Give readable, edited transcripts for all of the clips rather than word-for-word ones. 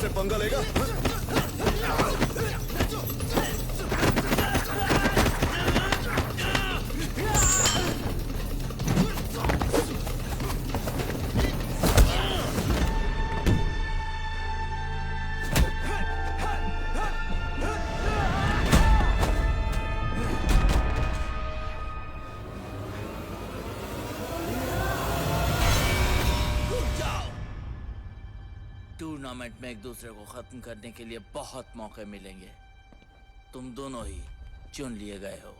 पंगा लेगा? टूर्नामेंट में एक दूसरे को खत्म करने के लिए बहुत मौके मिलेंगे। तुम दोनों ही चुन लिए गए हो।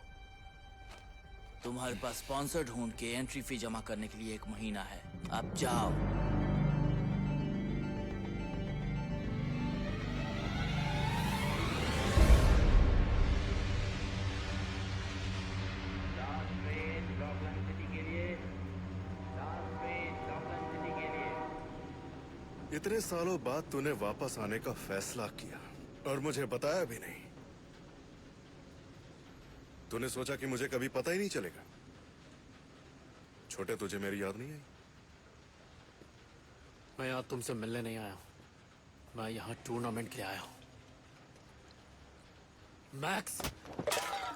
तुम्हारे पास स्पॉन्सर ढूंढ के एंट्री फी जमा करने के लिए 1 महीना है। अब जाओ। इतने सालों बाद तूने वापस आने का फैसला किया और मुझे बताया भी नहीं। तूने सोचा कि मुझे कभी पता ही नहीं चलेगा। छोटे, तुझे मेरी याद नहीं आई? मैं यहाँ तुमसे मिलने नहीं आया हूँ, मैं यहाँ टूर्नामेंट के लिए आया हूँ। मैक्स,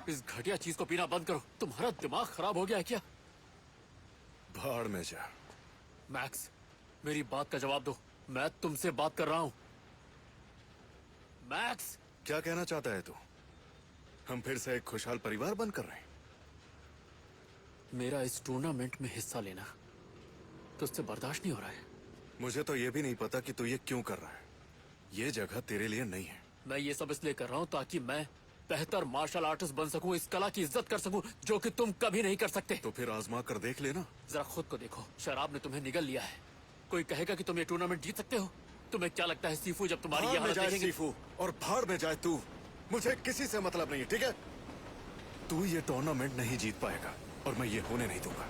इस घटिया चीज को पीना बंद करो। तुम्हारा दिमाग खराब हो गया है क्या? भाड़ में जा। मैक्स, मेरी बात का जवाब दो। मैं तुमसे बात कर रहा हूँ। मैक्स, क्या कहना चाहता है तू? हम फिर से एक खुशहाल परिवार बनकर रहे हैं। मेरा इस टूर्नामेंट में हिस्सा लेना तुझसे बर्दाश्त नहीं हो रहा है। मुझे तो ये भी नहीं पता कि तू ये क्यों कर रहा है। ये जगह तेरे लिए नहीं है। मैं ये सब इसलिए कर रहा हूँ ताकि मैं बेहतर मार्शल आर्टिस्ट बन सकूं, इस कला की इज्जत कर सकूं जो कि तुम कभी नहीं कर सकते। तो फिर आजमा कर देख लेना। जरा खुद को देखो, शराब ने तुम्हें निगल लिया है। कोई कहेगा कि तुम ये टूर्नामेंट जीत सकते हो? तुम्हें क्या लगता है सीफू जब तुम्हारी ये हालत देखेंगे? सीफू और भाड़ में जाए तू, मुझे किसी से मतलब नहीं है, ठीक है? तू ये टूर्नामेंट नहीं जीत पाएगा और मैं ये होने नहीं दूंगा।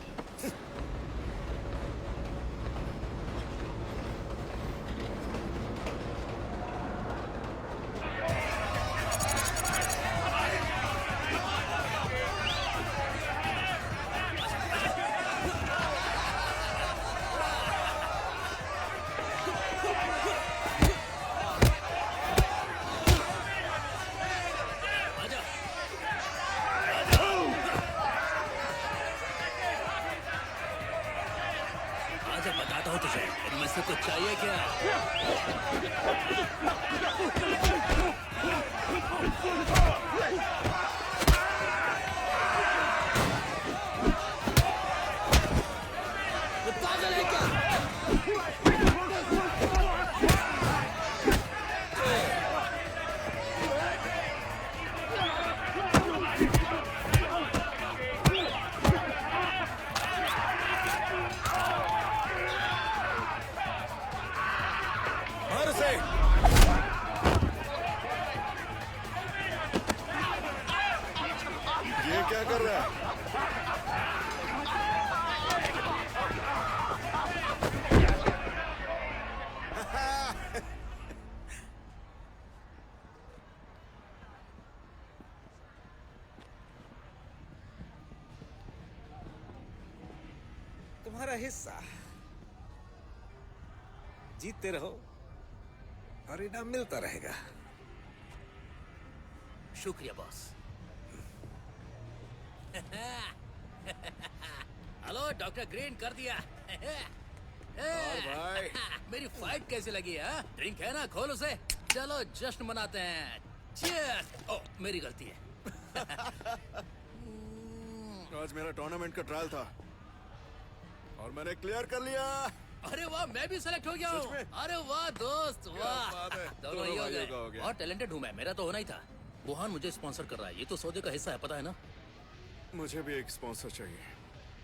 क्या कर रहा है? तुम्हारा हिस्सा। जीतते रहो और इनाम मिलता रहेगा। शुक्रिया बॉस। हेलो डॉक्टर ग्रीन कर दिया। भाई मेरी फाइट कैसी लगी है? ड्रिंक है ना, खोल उसे। चलो जश्न मनाते हैं। Cheers! ओह मेरी गलती है। आज मेरा टूर्नामेंट का ट्रायल था और मैंने क्लियर कर लिया। अरे वाह, मैं भी सेलेक्ट हो गया सच हूँ। में? अरे वाह दोस्त, वाह। बात है। दोनों ही हो भाइयों गए। का हो गया। बहुत टैलेंटेड हूँ मैं, मेरा तो होना ही था। वुहान मुझे स्पॉन्सर कर रहा है, ये तो सौदे का हिस्सा है, पता है ना? मुझे भी एक स्पॉन्सर चाहिए।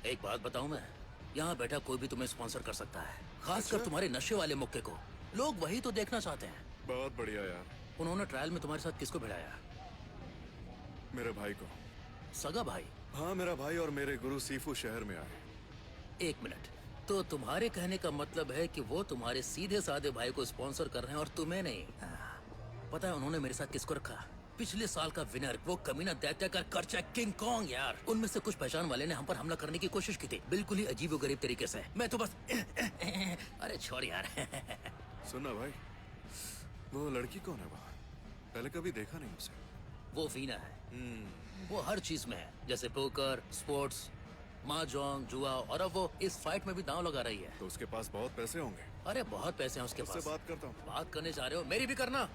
एक बात बताऊं मैं, यहाँ बैठा कोई भी तुम्हें स्पॉन्सर कर सकता है, खासकर अच्छा? तुम्हारे नशे वाले मुक्के को। लोग वही तो देखना चाहते हैं। बहुत बढ़िया यार। उन्होंने ट्रायल में तुम्हारे साथ किसको भिड़ाया? मेरे भाई को। सगा भाई? हाँ, मेरा भाई और मेरे गुरु सीफू शहर में आए। एक मिनट, तो तुम्हारे कहने का मतलब है कि वो तुम्हारे सीधे साधे भाई को स्पॉन्सर कर रहे हैं और तुम्हें नहीं? पता है उन्होंने मेरे साथ किसको रखा? पिछले साल का विनर, वो कमीना दैत्य का कर्चा किंग कॉन्ग यार। उनमें से कुछ पहचान वाले ने हम पर हमला करने की कोशिश की थी, बिल्कुल ही अजीब और गरीब तरीके से। मैं तो बस अरे छोड़ यार। सुनना भाई, वो लड़की कौन है वहाँ? पहले कभी देखा नहीं उसे। वो वीना है। वो हर चीज में है, जैसे पोकर, स्पोर्ट्स, mahjong, जुआ, और अब वो इस फाइट में भी दांव लगा रही है। तो उसके पास बहुत पैसे होंगे। अरे बहुत पैसे हैं उसके उससे पास। बात करता हूँ। बात करने जा रहे हो? मेरी भी करना।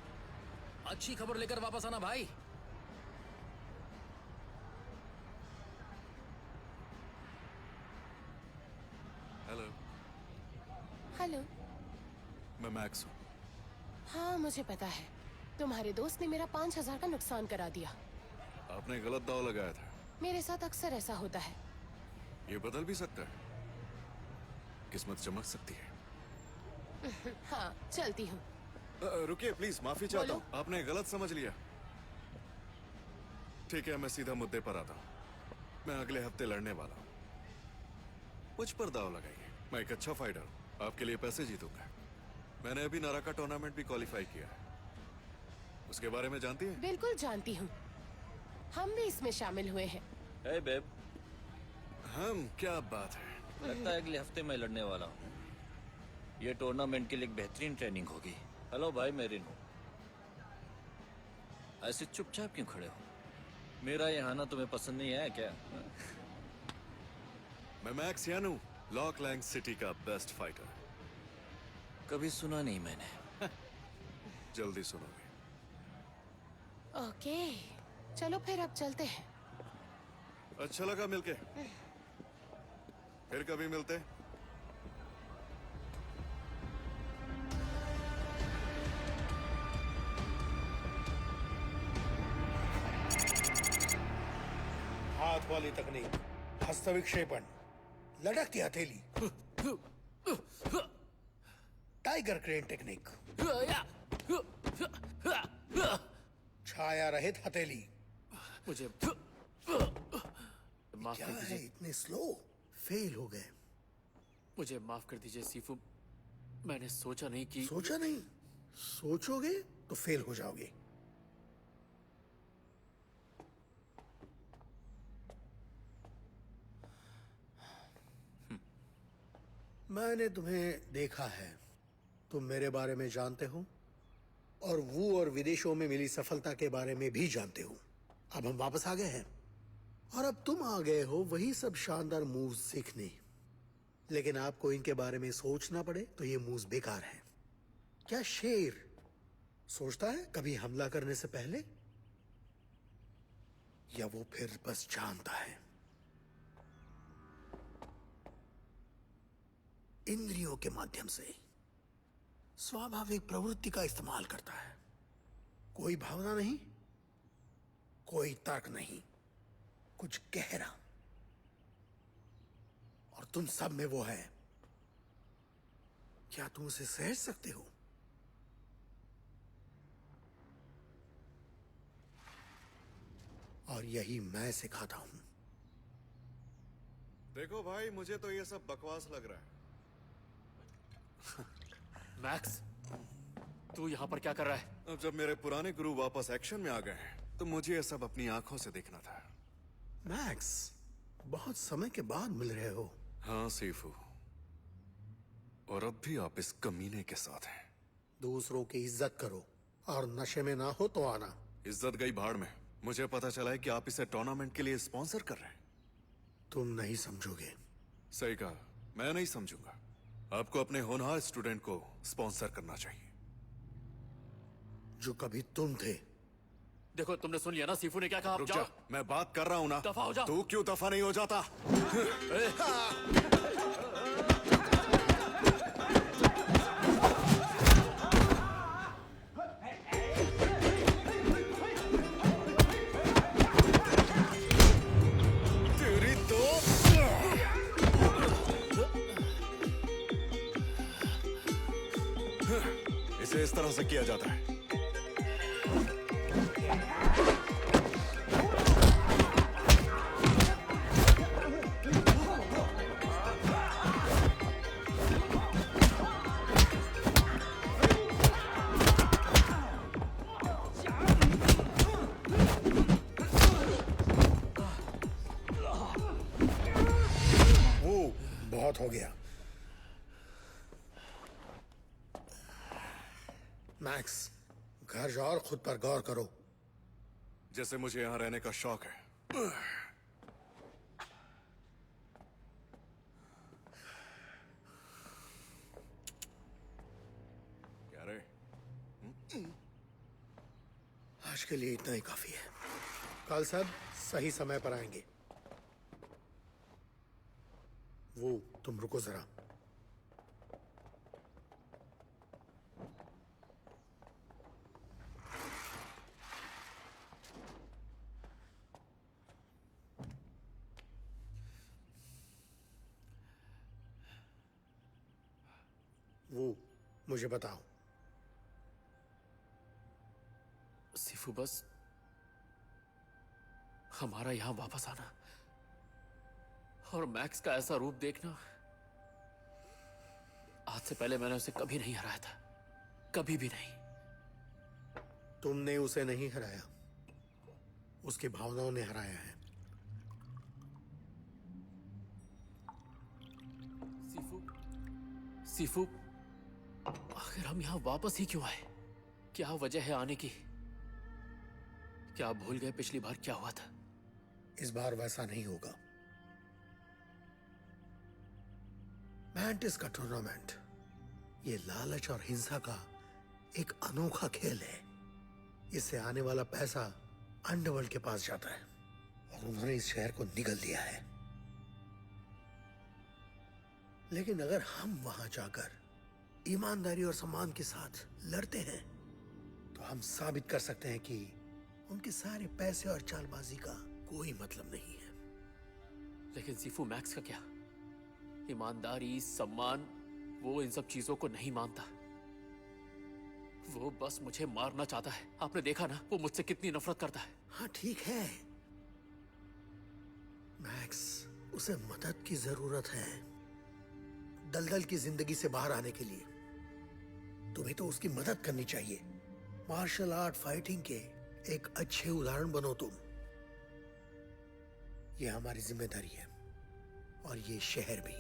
अच्छी खबर लेकर वापस आना भाई। Hello, hello. मैं मैक्स हूँ। हाँ मुझे पता है, तुम्हारे दोस्त ने मेरा 5,000 का नुकसान करा दिया। आपने गलत दाव लगाया था। मेरे साथ अक्सर ऐसा होता है। ये बदल भी सकता है। किस्मत चमक सकती है। हाँ चलती हूँ। रुकिए प्लीज, माफी चाहता बोलो। हूँ। आपने गलत समझ लिया। ठीक है, मैं सीधा मुद्दे पर आता हूँ। मैं अगले हफ्ते लड़ने वाला हूँ। मुझ पर दाव लगाइए। मैं एक अच्छा फाइटर हूँ, आपके लिए पैसे जीतूंगा। मैंने अभी नारा का टूर्नामेंट भी क्वालिफाई किया है। उसके बारे में जानती है? बिल्कुल जानती हूँ, हम भी इसमें शामिल हुए हैं। हे बेब, हम, क्या बात है। लगता है अगले हफ्ते मैं लड़ने वाला हूँ। ये टूर्नामेंट के लिए एक बेहतरीन ट्रेनिंग होगी। हेलो भाई, मैं रिन हूँ। ऐसे चुपचाप क्यों खड़े हो? मेरा यहाँ आना तुम्हें पसंद नहीं आया क्या? मैं मैक्स यान हूँ, लॉक लैंग सिटी का बेस्ट फाइटर। कभी सुना नहीं मैंने। जल्दी सुनोगे। ओके चलो फिर अब चलते हैं। अच्छा लगा मिलके। फिर कभी मिलते। हाथ वाली तकनीक, हस्तविक्षेपण, लटकती हथेली, टाइगर क्रेन टेक्निक, छाया रहित हथेली। मुझे माफ क्या कर है दीजिए, इतने स्लो? फेल हो गए। मुझे माफ कर दीजिए सीफू। मैंने सोचा नहीं कि सोचा नहीं, सोचोगे तो फेल हो जाओगे। मैंने तुम्हें देखा है, तुम मेरे बारे में जानते हो और वो और विदेशों में मिली सफलता के बारे में भी जानते हो। अब हम वापस आ गए हैं और अब तुम आ गए हो वही सब शानदार मूव्स सीखने। लेकिन आपको इनके बारे में सोचना पड़े तो ये मूव्स बेकार हैं। क्या शेर सोचता है कभी हमला करने से पहले, या वो फिर बस जानता है? इंद्रियों के माध्यम से स्वाभाविक प्रवृत्ति का इस्तेमाल करता है। कोई भावना नहीं, कोई तर्क नहीं, कुछ गहरा। और तुम सब में वो है। क्या तुम उसे सहज सकते हो? और यही मैं सिखाता हूं। देखो भाई, मुझे तो ये सब बकवास लग रहा है। मैक्स, तू यहाँ पर क्या कर रहा है? अब जब मेरे पुराने गुरु वापस एक्शन में आ गए हैं, तो मुझे ये सब अपनी आंखों से देखना था। मैक्स, बहुत समय के बाद मिल रहे हो। हाँ सीफू, और अब भी आप इस कमीने के साथ हैं। दूसरों की इज्जत करो और नशे में ना हो तो आना। इज्जत गई भाड़ में। मुझे पता चला है कि आप इसे टूर्नामेंट के लिए स्पॉन्सर कर रहे हैं। तुम नहीं समझोगे। सही कहा, मैं नहीं समझूंगा। आपको अपने होनहार स्टूडेंट को स्पॉन्सर करना चाहिए। जो कभी तुम थे। देखो, तुमने सुन लिया ना सीफू ने क्या कहा? रुक जा, मैं बात कर रहा हूं ना। दफा हो जा। तू क्यों दफा नहीं हो जाता? तेरी तो इसे इस तरह से किया जाता है। बहुत हो गया। मैक्स, घर जाओ और खुद पर गौर करो। जैसे मुझे यहां रहने का शौक है। क्या रे? आज के लिए इतना ही काफी है। कल सब सही समय पर आएंगे। वो, तुम रुको जरा। वो, मुझे बताओ। सीफू, बस हमारा यहां वापस आना और मैक्स का ऐसा रूप देखना। आज से पहले मैंने उसे कभी नहीं हराया था, कभी भी नहीं। तुमने उसे नहीं हराया, उसकी भावनाओं ने हराया है। सीफू, सीफू, आखिर हम यहां वापस ही क्यों आए? क्या वजह है आने की? क्या आप भूल गए पिछली बार क्या हुआ था? इस बार वैसा नहीं होगा। मैंटिस का टूर्नामेंट ये लालच और हिंसा का एक अनोखा खेल है। इससे आने वाला पैसा अंडरवर्ल्ड के पास जाता है और उन्होंने इस शहर को निगल दिया है। लेकिन अगर हम वहां जाकर ईमानदारी और सम्मान के साथ लड़ते हैं तो हम साबित कर सकते हैं कि उनके सारे पैसे और चालबाजी का कोई मतलब नहीं है। लेकिन सीफू, मैक्स का क्या? ईमानदारी, सम्मान, वो इन सब चीजों को नहीं मानता। वो बस मुझे मारना चाहता है। आपने देखा ना वो मुझसे कितनी नफरत करता है। हाँ ठीक है मैक्स, उसे मदद की जरूरत है दलदल की जिंदगी से बाहर आने के लिए। तुम्हें तो उसकी मदद करनी चाहिए। मार्शल आर्ट फाइटिंग के एक अच्छे उदाहरण बनो तुम। ये हमारी जिम्मेदारी है और ये शहर भी।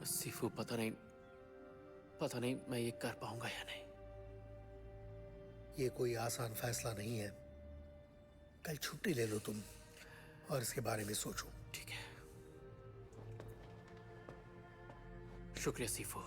सीफू, पता नहीं मैं ये कर पाऊंगा या नहीं। ये कोई आसान फैसला नहीं है। कल छुट्टी ले लो तुम और इसके बारे में सोचो। ठीक है, शुक्रिया सीफू।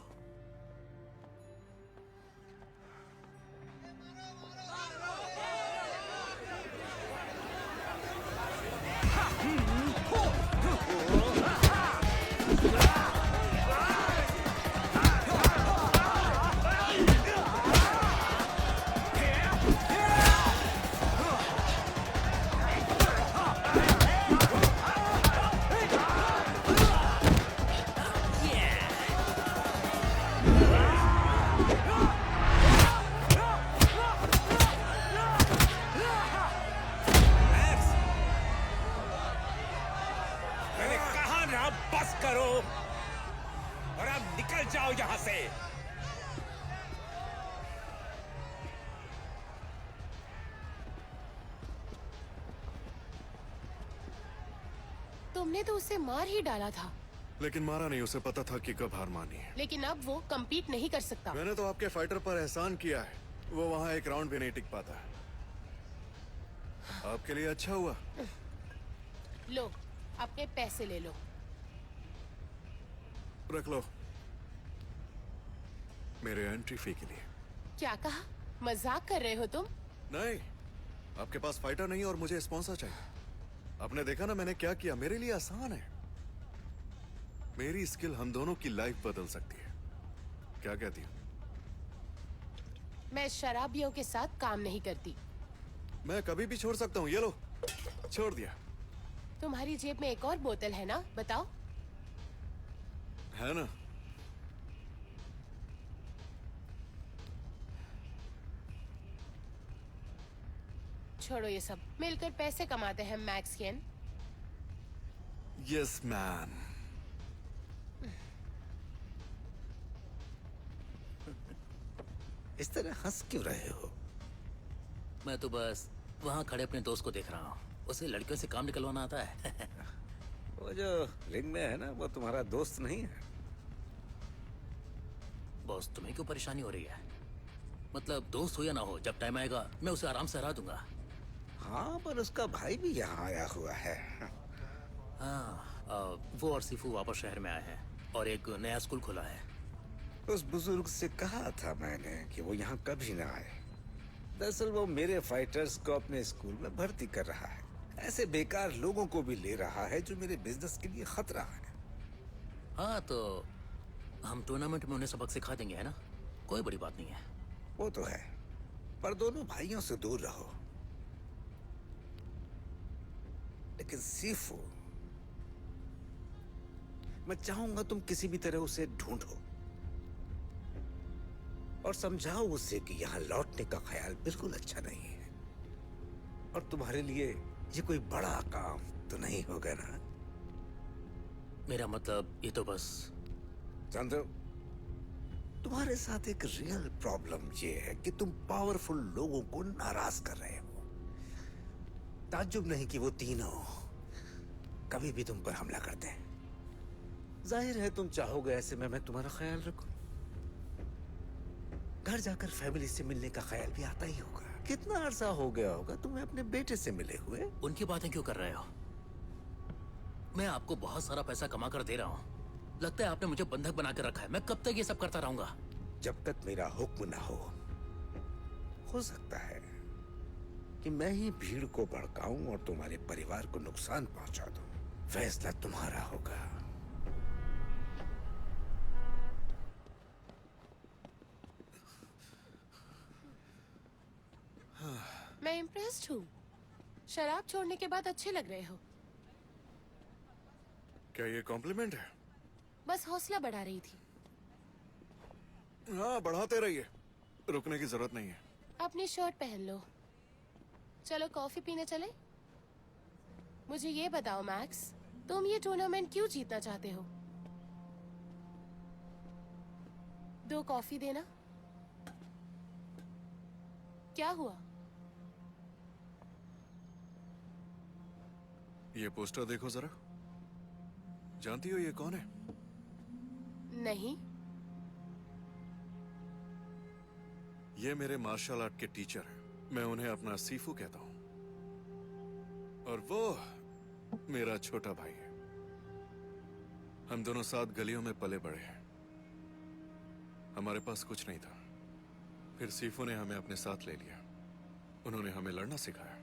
करो और अब निकल जाओ यहां से। तुमने तो उसे मार ही डाला था, लेकिन मारा नहीं, उसे पता था कि कब हार मानी है। लेकिन अब वो कम्पीट नहीं कर सकता। मैंने तो आपके फाइटर पर एहसान किया है, वो वहां एक राउंड भी नहीं टिक पाता। आपके लिए अच्छा हुआ। लो, अपने पैसे ले लो। रख लो, मेरे एंट्री फी के लिए। क्या कहा? मजाक कर रहे हो तुम? नहीं, आपके पास फाइटर नहीं और मुझे स्पॉन्सर चाहिए। आपने देखा ना मैंने क्या किया, मेरे लिए आसान है। मेरी स्किल हम दोनों की लाइफ बदल सकती है। क्या कहती हो? मैं शराबियों के साथ काम नहीं करती। मैं कभी भी छोड़ सकता हूँ। ये लो, छोड़ दिया। तुम्हारी जेब में एक और बोतल है ना? बताओ। है ना? छोड़ो ये सब, मिलकर पैसे कमाते हैं मैक्सियन। Yes man. इस तरह हंस क्यों रहे हो? मैं तो बस वहाँ खड़े अपने दोस्त को देख रहा हूँ। उसे लड़कियों से काम निकलवाना आता है। वो जो रिंग में है ना, वो तुम्हारा दोस्त नहीं है। बॉस, तुम्हें क्यों परेशानी हो रही है? मतलब दोस्त हो या ना हो, जब टाइम आएगा मैं उसे आराम से हरा दूंगा। हाँ, पर उसका भाई भी यहाँ आया हुआ है। हाँ, वो और सिफू वापस शहर में आए हैं और एक नया स्कूल खुला है। उस बुजुर्ग से कहा था मैंने कि वो यहाँ कभी ना आए। दरअसल वो मेरे फाइटर्स को अपने स्कूल में भर्ती कर रहा है। ऐसे बेकार लोगों को भी ले रहा है जो मेरे बिजनेस के लिए खतरा है। हाँ, तो हम टूर्नामेंट में उन्हें सबक सिखा देंगे, है ना? कोई बड़ी बात नहीं है। वो तो है, पर दोनों भाइयों से दूर रहो। लेकिन सीफू, मैं चाहूंगा तुम किसी भी तरह उसे ढूंढो और समझाओ उसे कि यहाँ लौटने का ख्याल बिल्कुल अच्छा नहीं है। और तुम्हारे लिए ये कोई बड़ा काम तो नहीं होगा ना? मेरा मतलब ये तो बस चंद्र, तुम्हारे साथ एक रियल प्रॉब्लम ये है कि तुम पावरफुल लोगों को नाराज कर रहे हो। ताज्जुब नहीं कि वो तीनों कभी भी तुम पर हमला करते हैं। जाहिर है तुम चाहोगे ऐसे में मैं तुम्हारा ख्याल रखूं। घर जाकर फैमिली से मिलने का ख्याल भी आता ही होगा। कितना अरसा हो गया होगा तुम्हें अपने बेटे से मिले हुए? उनकी बातें क्यों कर रहे हो? मैं आपको बहुत सारा पैसा कमा कर दे रहा हूँ। लगता है आपने मुझे बंधक बना कर रखा है। मैं कब तक ये सब करता रहूंगा? जब तक मेरा हुक्म ना हो सकता है कि मैं ही भीड़ को भड़काऊं और तुम्हारे परिवार को नुकसान पहुंचा दूं। फैसला तुम्हारा होगा। मैं इम्प्रेस्ड हूँ। शराब छोड़ने के बाद अच्छे लग रहे हो। क्या ये कॉम्प्लीमेंट है? बस हौसला बढ़ा रही थी। हाँ, बढ़ाते रहिए, रुकने की जरूरत नहीं है। अपनी शर्ट पहन लो। चलो कॉफी पीने चले। मुझे ये बताओ मैक्स, तुम ये टूर्नामेंट क्यों जीतना चाहते हो? 2 कॉफी देना। क्या हुआ? ये पोस्टर देखो जरा। जानती हो ये कौन है? नहीं। ये मेरे मार्शल आर्ट के टीचर हैं। मैं उन्हें अपना सीफू कहता हूं। और वो मेरा छोटा भाई है। हम दोनों साथ गलियों में पले बड़े हैं। हमारे पास कुछ नहीं था, फिर सीफू ने हमें अपने साथ ले लिया। उन्होंने हमें लड़ना सिखाया।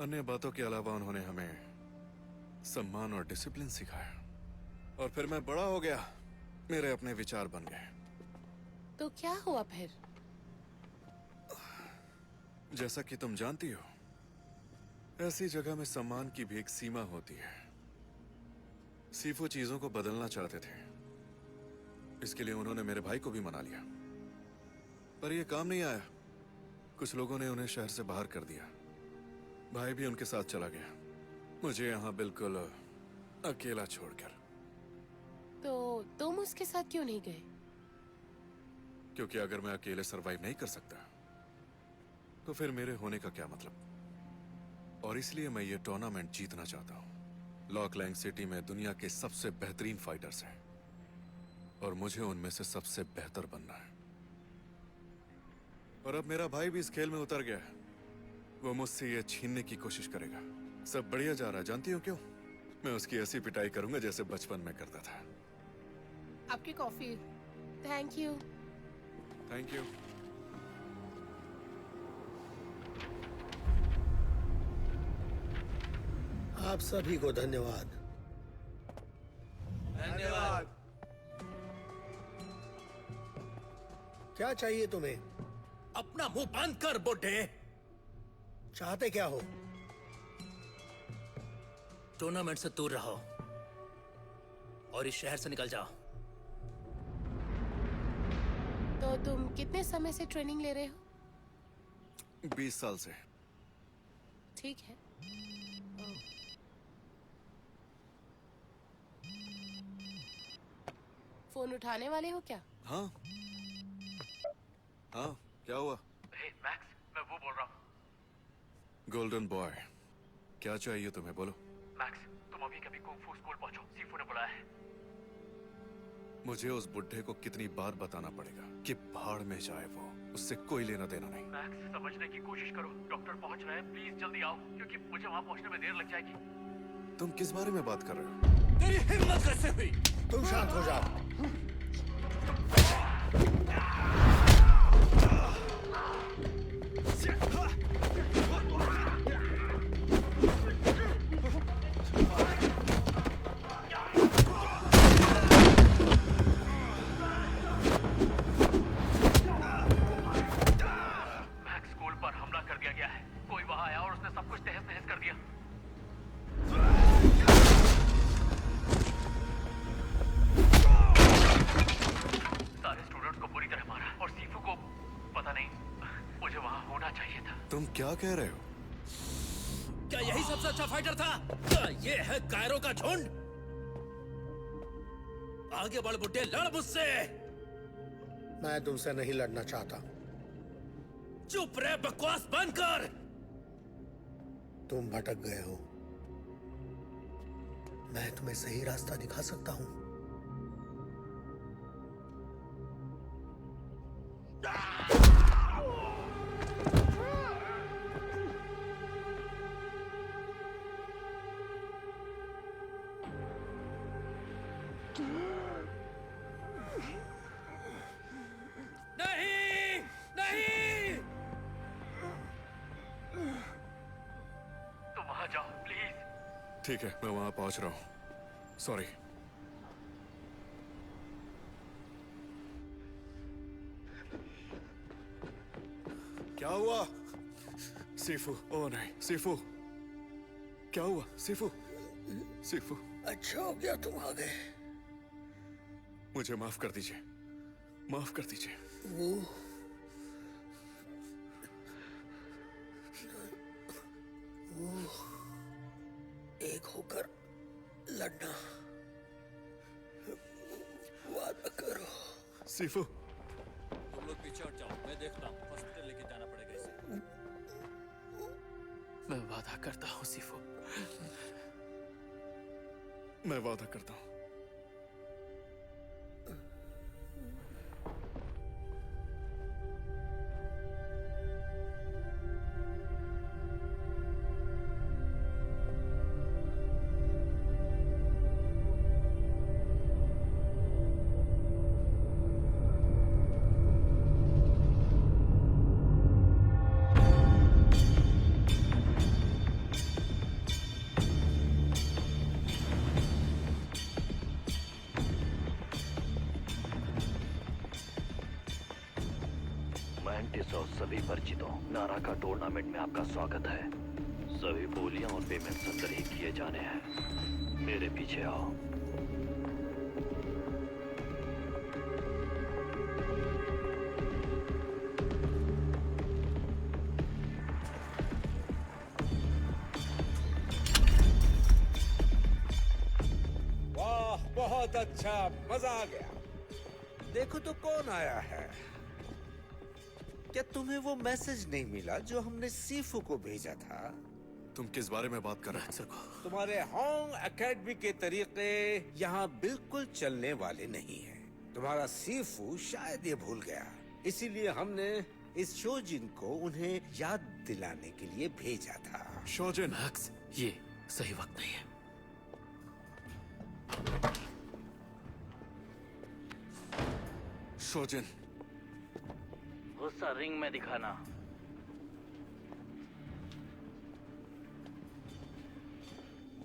अन्य बातों के अलावा उन्होंने हमें सम्मान और डिसिप्लिन सिखाया। और फिर मैं बड़ा हो गया, मेरे अपने विचार बन गए। तो क्या हुआ फिर? जैसा कि तुम जानती हो, ऐसी जगह में सम्मान की भी एक सीमा होती है। सीफू चीजों को बदलना चाहते थे, इसके लिए उन्होंने मेरे भाई को भी मना लिया। पर यह काम नहीं आया। कुछ लोगों ने उन्हें शहर से बाहर कर दिया। भाई भी उनके साथ चला गया। मुझे यहाँ बिल्कुल अकेला छोड़कर। तो तुम उसके साथ क्यों नहीं गए? क्योंकि अगर मैं अकेले सरवाइव नहीं कर सकता तो फिर मेरे होने का क्या मतलब। और इसलिए मैं ये टूर्नामेंट जीतना चाहता हूं। लॉक लैंग सिटी में दुनिया के सबसे बेहतरीन फाइटर्स हैं और मुझे उनमें से सबसे बेहतर बनना है। और अब मेरा भाई भी इस खेल में उतर गया है। वो मुझसे ये छीनने की कोशिश करेगा। सब बढ़िया जा रहा है, जानती हो क्यों? मैं उसकी ऐसी पिटाई करूंगा जैसे बचपन में करता था। आपकी coffee. Thank you. Thank you. आप सभी को धन्यवाद। धन्यवाद। क्या चाहिए तुम्हें? अपना मुंह बंद कर बुड्ढे। चाहते क्या हो? टूर्नामेंट से दूर रहो और इस शहर से निकल जाओ। तो तुम कितने समय से ट्रेनिंग ले रहे हो? 20 साल से। ठीक है। फोन उठाने वाले हो क्या? हाँ हाँ, क्या हुआ? मैक्स, मैं वो बोल रहा हूँ। गोल्डन बॉय, क्या चाहिए तुम्हें? बोलो। मैक्स, तुम अभी कभी कुंग फू स्कूल पहुंचो, सीफू ने बुलाया है। मुझे उस बुड्ढे को कितनी बार बताना पड़ेगा कि भाड़ में जाए वो, उससे कोई लेना देना नहीं। मैक्स, समझने की कोशिश करो। डॉक्टर पहुंच रहे हैं, प्लीज जल्दी आओ, क्योंकि मुझे वहां पहुंचने में देर लग जाएगी। तुम किस बारे में बात कर रहे हो? तेरी हिम्मत कैसे हुई? तुम शांत हो जाओ। मैक्स, स्कूल पर हमला कर दिया गया है। कोई वहां आया और उसने सब कुछ तहस नहस कर दिया। सारे स्टूडेंट्स को बुरी तरह मारा और सीफू को पता नहीं। मुझे वहां होना चाहिए था। तुम क्या कह रहे हो? क्या यही सबसे अच्छा फाइटर था? क्या ये है कायरो का झुंड? आगे बढ़ बुड्ढे, लड़ मुझसे। मैं तुमसे नहीं लड़ना चाहता। चुप रहे, बकवास बंद कर। तुम भटक गए हो। मैं तुम्हें सही रास्ता दिखा सकता हूं। नहीं, नहीं। तुम वहां जाओ प्लीज। ठीक है, मैं वहां पहुंच रहा हूं। सॉरी। क्या हुआ? सीफू, ओ नहीं, सीफू। क्या हुआ? सीफू, सीफू। अच्छा हो गया तुम आ गए। मुझे माफ कर दीजिए, माफ कर दीजिए। वो एक होकर लड़ना वादा करो। सीफू, तुम लोग पीछे हट जाओ, मैं देखता हूँ। हॉस्पिटल लेके जाना पड़ेगा इसे। मैं वादा करता हूँ सीफू। मैं वादा करता हूं। मैंटिस और सभी परिचितों, नारा का टूर्नामेंट में आपका स्वागत है। सभी बोलियां और पेमेंट अंदर ही किए जाने हैं। मेरे पीछे आओ। बहुत अच्छा, मजा आ गया। देखो तो कौन आया है। क्या तुम्हें वो मैसेज नहीं मिला जो हमने सीफू को भेजा था? तुम किस बारे में बात कर रहे हो? तुम्हारे होंग एकेडमी के तरीके यहाँ बिल्कुल चलने वाले नहीं हैं। तुम्हारा सीफू शायद ये भूल गया, इसीलिए हमने इस शोजिन को उन्हें याद दिलाने के लिए भेजा था। शोजिन, मैक्स, ये सही वक्त नहीं है। शोजिन, गुस्सा रिंग में दिखाना।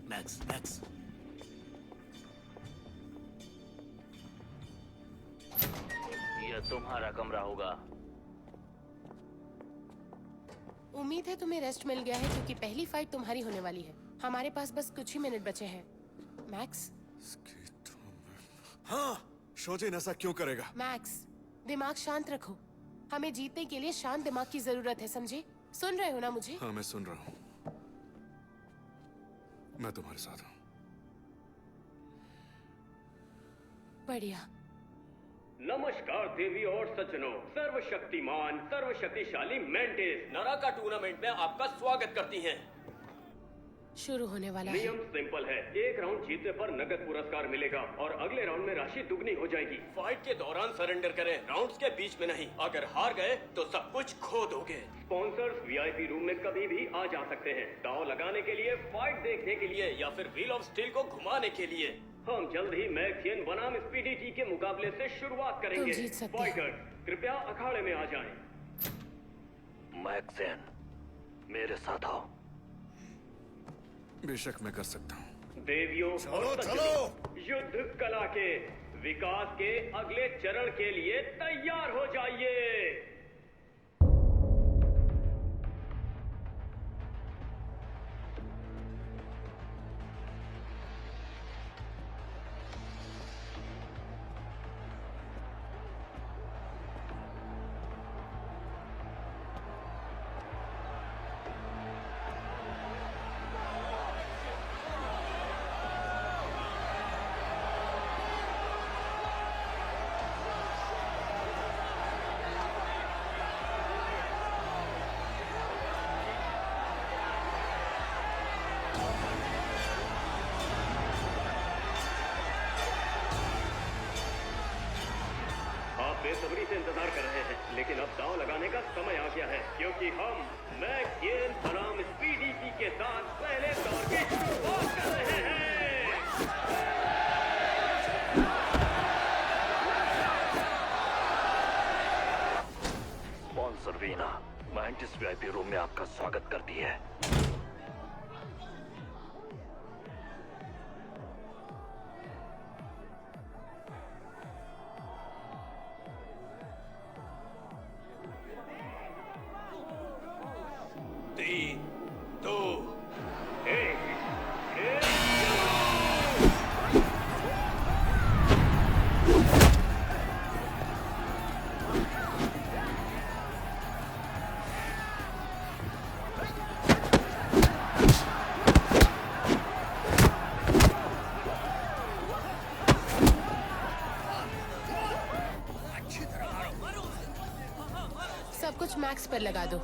मैक्स, मैक्स, यह तुम्हारा कमरा होगा। उम्मीद है तुम्हें रेस्ट मिल गया है क्योंकि पहली फाइट तुम्हारी होने वाली है। हमारे पास बस कुछ ही मिनट बचे हैं। मैक्स। हाँ, शोजिन ऐसा क्यों करेगा? मैक्स, दिमाग शांत रखो। हमें जीतने के लिए शांत दिमाग की जरूरत है, समझे? सुन रहे हो ना मुझे? हाँ, मैं सुन रहा हूँ। मैं तुम्हारे साथ हूँ। बढ़िया। नमस्कार देवी और सज्जनों, सर्वशक्तिमान सर्वशक्तिशाली मेंटिस नाराका टूर्नामेंट में आपका स्वागत करती हैं। शुरू होने वाला है। नियम सिंपल है, एक राउंड जीतने पर नगद पुरस्कार मिलेगा और अगले राउंड में राशि दुगनी हो जाएगी। फाइट के दौरान सरेंडर करें, राउंड्स के बीच में नहीं। अगर हार गए तो सब कुछ खो दोगे। स्पॉन्सर्स वीआईपी रूम में कभी भी आ जा सकते हैं, दांव लगाने के लिए, फाइट देखने के लिए या फिर व्हील ऑफ स्टील को घुमाने के लिए। हम जल्द ही मैक्सियन बनाम स्पीडीटी के मुकाबले से शुरुआत करेंगे। तुम जीत सकते हो। फाइटर्स कृपया अखाड़े में आ जाएं। मैक्सेन, मेरे साथ आओ। बेशक मैं कर सकता हूँ। देवियों और सज्जनों, युद्ध कला के विकास के अगले चरण के लिए तैयार हो जाइए। बेसब्री से इंतजार कर रहे हैं, लेकिन अब दांव लगाने का समय आ गया है क्योंकि हम मैक्सियन बनाम स्पीडीटी के साथ पहले दौर की शुरुआत कर रहे हैं। Sponsor Veena mantis VIP room में आपका स्वागत करती है। सब कुछ मैक्स पर लगा दो।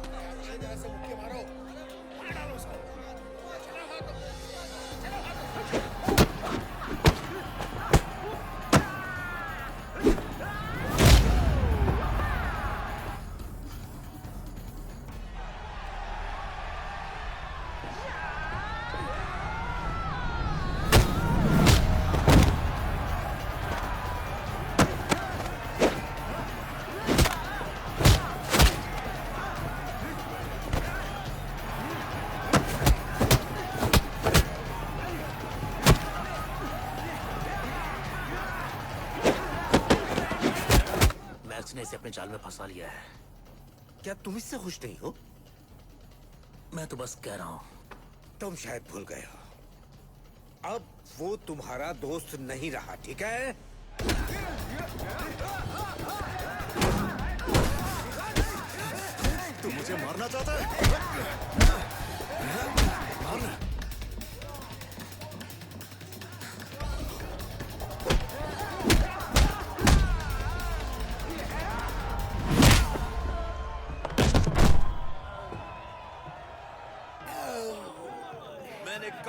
ने इसे अपने जाल में फंसा लिया है। क्या तुम इससे खुश नहीं हो? मैं तो बस कह रहा हूं। तुम शायद भूल गए हो, अब वो तुम्हारा दोस्त नहीं रहा, ठीक है? तू मुझे मारना चाहता है? मारना।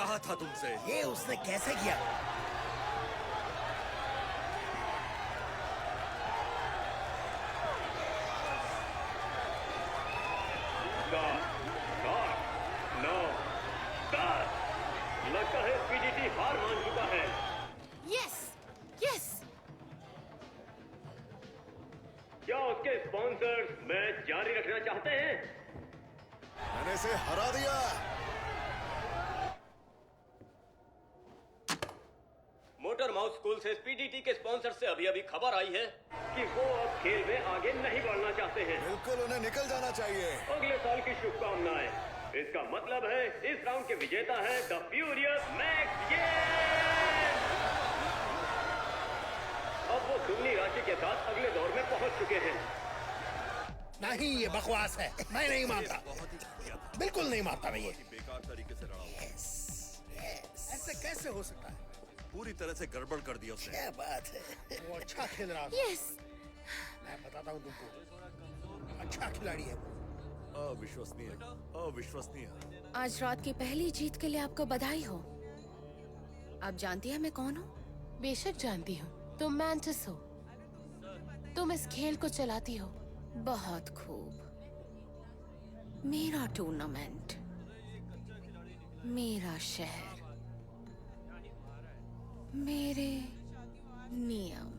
कहा था तुमसे। ये उसने कैसे किया? लगता है पीडीटी हार मान चुका है। Yes yes. क्या उसके स्पॉन्सर्स मैच जारी रखना चाहते हैं? मैंने इसे हरा दिया। मोटर माउथ स्कूल से पीडीटी के स्पॉन्सर से अभी खबर आई है कि वो अब खेल में आगे नहीं बढ़ना चाहते हैं। बिल्कुल उन्हें निकल जाना चाहिए। अगले साल की शुभकामनाएं। इसका मतलब है इस राउंड के विजेता है द फ्यूरियस मैक्स येन। अब वो दुगनी राशि के साथ अगले दौर में पहुंच चुके हैं। नहीं, ये बकवास है। मैं नहीं मानता, बिल्कुल नहीं मानता मैं ये। बेकार तरीके से लड़ा। ऐसे कैसे हो सकता है? पूरी तरह से गड़बड़ कर दिया उसने। क्या बात है, वो अच्छा खेल रहा था। यस। मैं बताता हूँ तुमको, अच्छा खिलाड़ी है वो। अविश्वसनीय, अविश्वसनीय। आज रात की पहली जीत के लिए आपको बधाई हो। आप जानती हैं मैं कौन हूँ? बेशक जानती हूँ, तुम मैंटिस हो। तुम इस खेल को चलाती हो। बहुत खूब। मेरा टूर्नामेंट, मेरा शहर, मेरे नियम।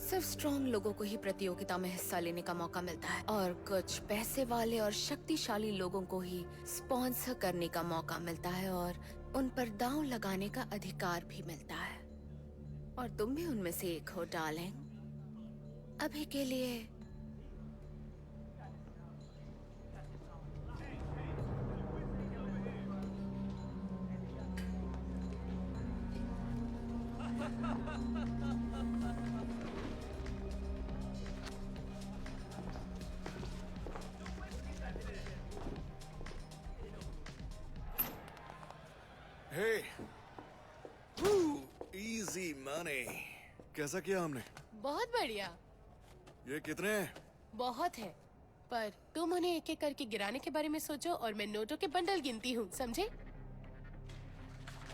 सिर्फ स्ट्रॉन्ग लोगों को ही प्रतियोगिता में हिस्सा लेने का मौका मिलता है और कुछ पैसे वाले और शक्तिशाली लोगों को ही स्पॉन्सर करने का मौका मिलता है और उन पर दांव लगाने का अधिकार भी मिलता है। और तुम भी उनमें से एक हो डार्लिंग। अभी के लिए इजी मनी। कैसा किया हमने? बहुत बढ़िया। ये कितने हैं? बहुत है, पर तुम उन्हें एक एक करके गिराने के बारे में सोचो और मैं नोटों के बंडल गिनती हूँ, समझे?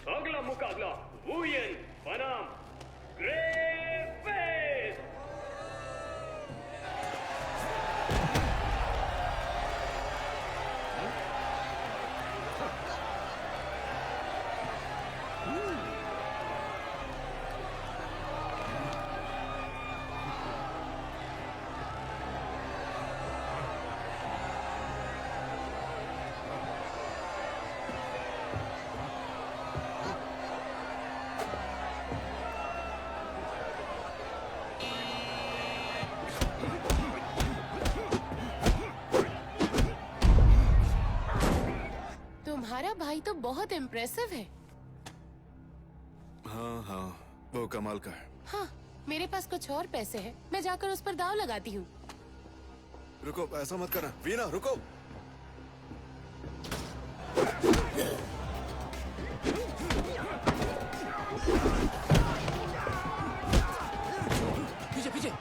अगला मुकाबला वुयेन बनाम ग्रेफेस। तुम्हारा भाई तो बहुत इम्प्रेसिव है। हाँ हाँ, वो कमाल का है। हाँ, मेरे पास कुछ और पैसे हैं, मैं जाकर उस पर दाव लगाती हूँ। रुको, ऐसा मत करना। वीना रुको। पीछे पीछे।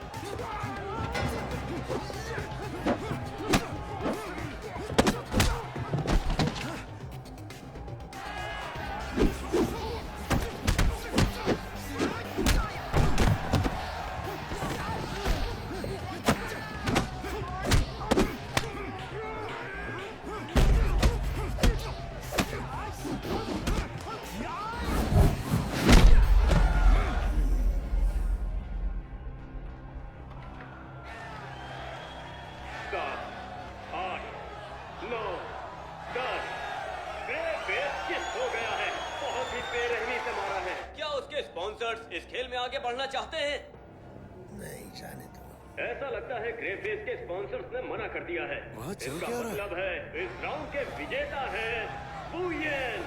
इस खेल में आगे बढ़ना चाहते हैं? नहीं, जाने दो। ऐसा लगता है ग्रेफेस के स्पॉन्सर्स ने मना कर दिया है। इसका मतलब है इस राउंड के विजेता है वुयेन।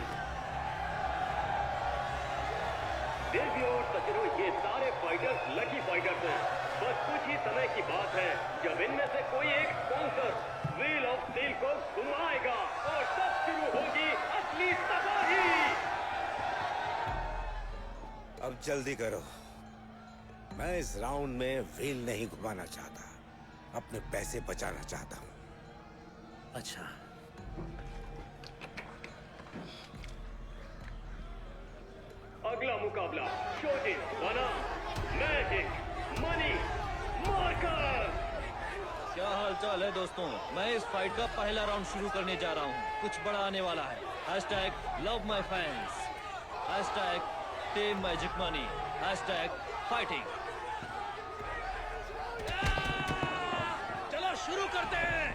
देवी और सचिनो, ये सारे फाइटर्स लकी फाइटर्स हैं। बस कुछ ही समय की बात है जब इनमें से कोई एक स्पॉन्सर व्हील ऑफ स्टील को घुमाएगा और तब शुरू होगी असली तबाही। अब जल्दी करो। मैं इस राउंड में व्हील नहीं घुमाना चाहता, अपने पैसे बचाना चाहता हूँ। अच्छा, अगला मुकाबला शोजिन बनाम मैजिक मनी मार्कर। क्या हाल चाल है दोस्तों? मैं इस फाइट का पहला राउंड शुरू करने जा रहा हूँ। कुछ बड़ा आने वाला है। Hashtag love my fans, hashtag team magic money, hashtag fighting. चलो शुरू करते हैं।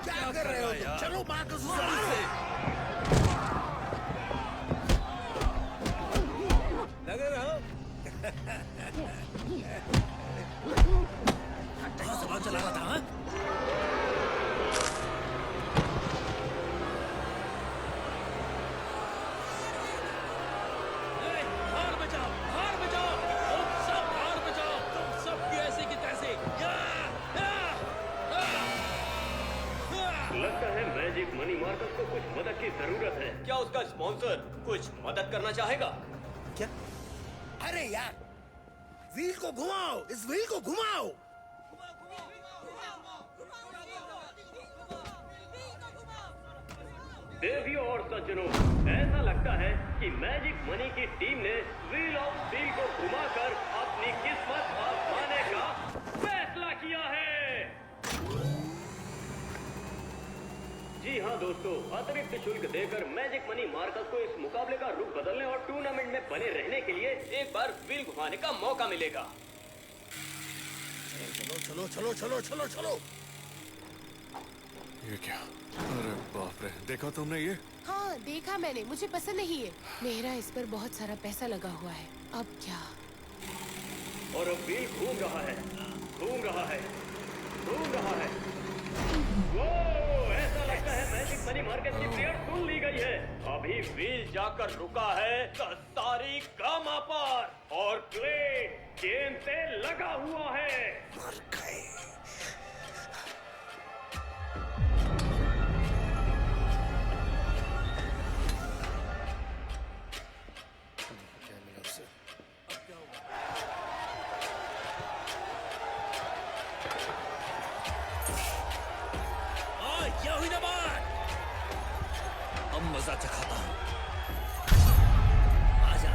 क्या कर रहे हो तुम? चलो मार्कस से। लगे रहो। कहाँ से बात चला रहा था? हाँ? हार बचाओ, हार बचाओ, तुम सब हार बचाओ, तुम सब की ऐसे की तैसे। लगता है मैजिक मनी मार्कर को कुछ मदद की जरूरत है। क्या उसका स्पॉन्सर कुछ मदद करना चाहेगा? क्या? अरे यार, व्हील को घुमाओ, इस व्हील को घुमाओ। देवियों और सज्जनों, ऐसा लगता है कि मैजिक मनी की टीम ने व्हील ऑफ स्टील को घुमाकर अपनी किस्मत आजमाने का फैसला किया है। जी हाँ दोस्तों, अतिरिक्त शुल्क देकर मैजिक मनी मार्कस को इस मुकाबले का रुख बदलने और टूर्नामेंट में बने रहने के लिए एक बार व्हील घुमाने का मौका मिलेगा। चलो चलो चलो चलो चलो चलो। ये क्या? अरे बाप रे, देखा तुमने ये? हाँ देखा मैंने, मुझे पसंद नहीं है। मेरा इस पर बहुत सारा पैसा लगा हुआ है। अब क्या? और अब व्हील घूम रहा है, घूम रहा है, घूम रहा है। वो ऐसा लगता है मैजिक मनी मार्केट की प्लेयर सुन ली गई है। अभी व्हील जाकर रुका है 10 तारीख गामा पर और क्ले गेम से लगा हुआ है। मर गए। क्या हुई ना बात? अब मजा चखाता हूँ। आजा।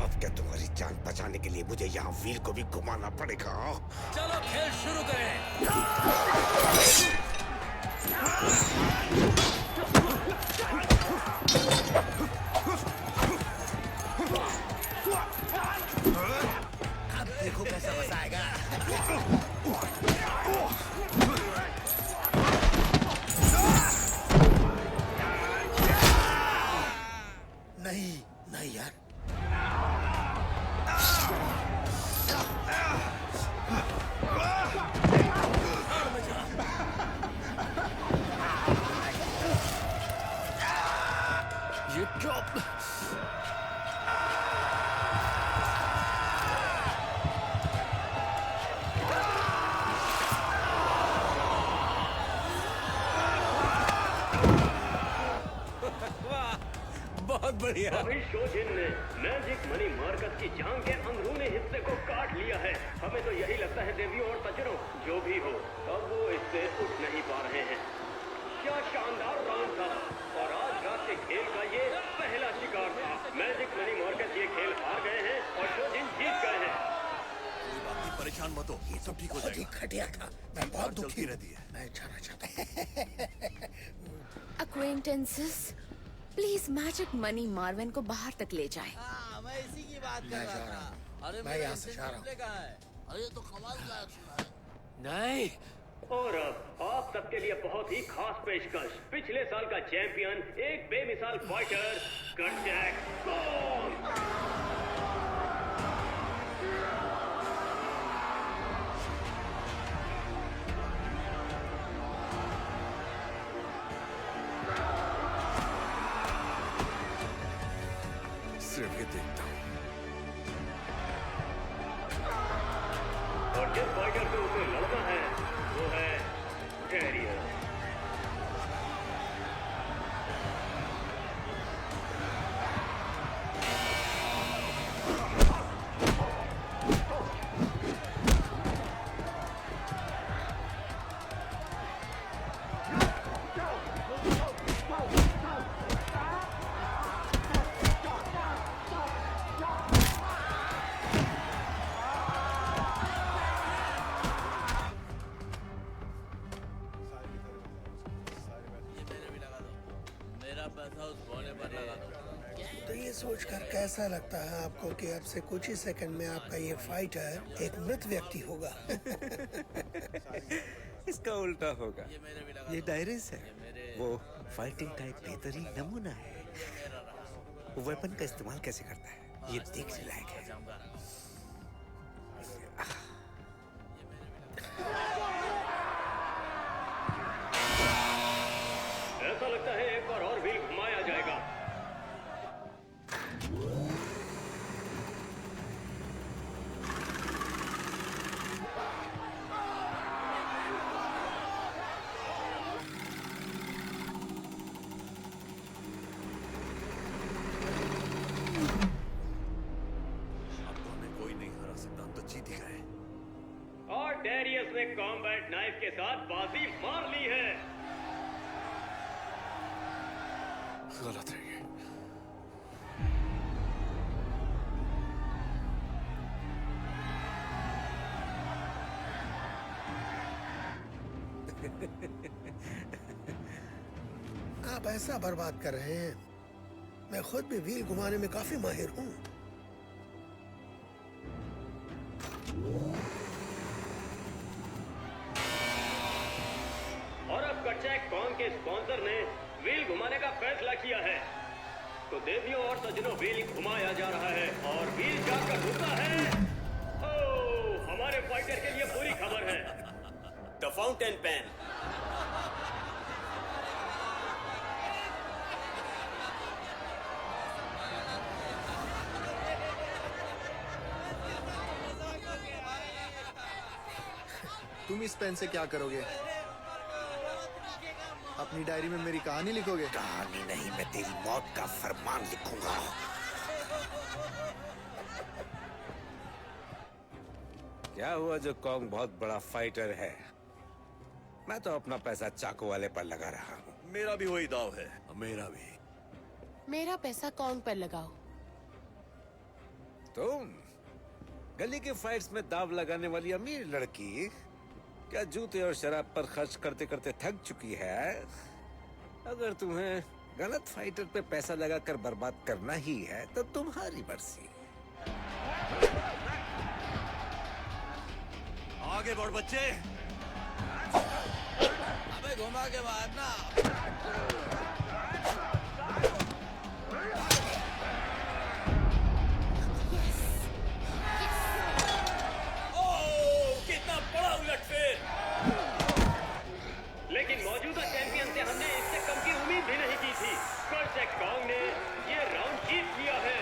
अब क्या तुम्हारी जान बचाने के लिए मुझे यहाँ व्हील को भी घुमाना पड़ेगा? चलो खेल शुरू करें। अब देखो कैसा मजा आएगा। नहीं नहीं यार, ये ड्रॉप। बहुत बढ़िया। अभी शोजिन ने मैजिक मनी मार्कस की जांग के अंदरूनी हिस्से को काट लिया है। हमें तो यही लगता है देवियों और सज्जनों, जो भी हो, अब वो इससे उठ नहीं पा रहे हैं। क्या शानदार राउंड था और आज रात के खेल का ये पहला शिकार था। मैजिक मनी मार्कस ये खेल हार गए हैं और शोजिन जीत गए हैं। परेशान मत हो, ये सब ठीक हो बहुत ही घटिया था। मैं बहुत दुखी रहती है। मैं जाना चाहता Acquaintances, please magic money Marvin को बाहर तक ले जाए। मैं इसी की बात मैं जा रहा हूँ। अरे मैं यहाँ से जा रहा हूँ। कहाँ है? अरे ये तो कमाल का एक्शन है। नहीं, और अब आप सबके लिए बहुत ही खास पेशकश। पिछले साल का चैंपियन, एक बेमिसाल फाइटर, गटजैक कौन? सिर्फ ये देखता हूँ। और जिस फाइटर से उसे लड़ना है वो है Darius. ये मेरे भी लगा दो। मेरा पैसा उस भोले पर लगा दो। तो ये सोचकर कैसा लगता है आपको कि अब से कुछ ही सेकंड में आपका ये फाइटर एक मृत व्यक्ति होगा? इसका उल्टा होगा। ये मेरे भी लगा ये दो। डायरिस है। ये मेरे वो फाइटिंग टाइप बेहतरीन नमूना है। मेरा रहा। वो वेपन का इस्तेमाल कैसे करता है ये देखने लायक है। जाऊंगा। ऐसा लगता है एक बार और व्हील घुमाया जाएगा। अब तो हमें कोई नहीं हरा सकता, हम तो जीत ही गए। और डेरियस ने कॉम्बैट नाइफ के साथ बाजी मार ली है। गलत है ये। आप ऐसा बर्बाद कर रहे हैं। मैं खुद भी व्हील घुमाने में काफी माहिर हूँ। और अब कटचैक कॉन के स्पॉन्सर ने व्हील घुमाने का फैसला किया है। तो देवियों और सज्जनों, व्हील घुमाया जा रहा है और व्हील जाकर रुका है। ओह, हमारे फाइटर के लिए बुरी खबर है। The fountain pen. तुम इस पेन से क्या करोगे? अपनी डायरी में मेरी कहानी लिखोगे? कहानी नहीं, मैं तेरी मौत का फरमान लिखूंगा। क्या हुआ जो कॉन्ग बहुत बड़ा फाइटर है? मैं तो अपना पैसा चाकू वाले पर लगा रहा हूँ। मेरा भी वही दाव है। मेरा भी। मेरा पैसा कॉन्ग पर लगाओ। तुम गली के फाइट्स में दाव लगाने वाली अमीर लड़की क्या जूते और शराब पर खर्च करते करते थक चुकी है? अगर तुम्हें गलत फाइटर पे पैसा लगाकर बर्बाद करना ही है तो तुम्हारी मर्जी। आगे बढ़ बच्चे। अबे घुमा के बाद ना। कितना बड़ा उलटफेर! लेकिन मौजूदा चैंपियन से हमने इससे कम की उम्मीद भी नहीं की थी। कटचैक कॉन्ग ने ये राउंड जीत लिया है।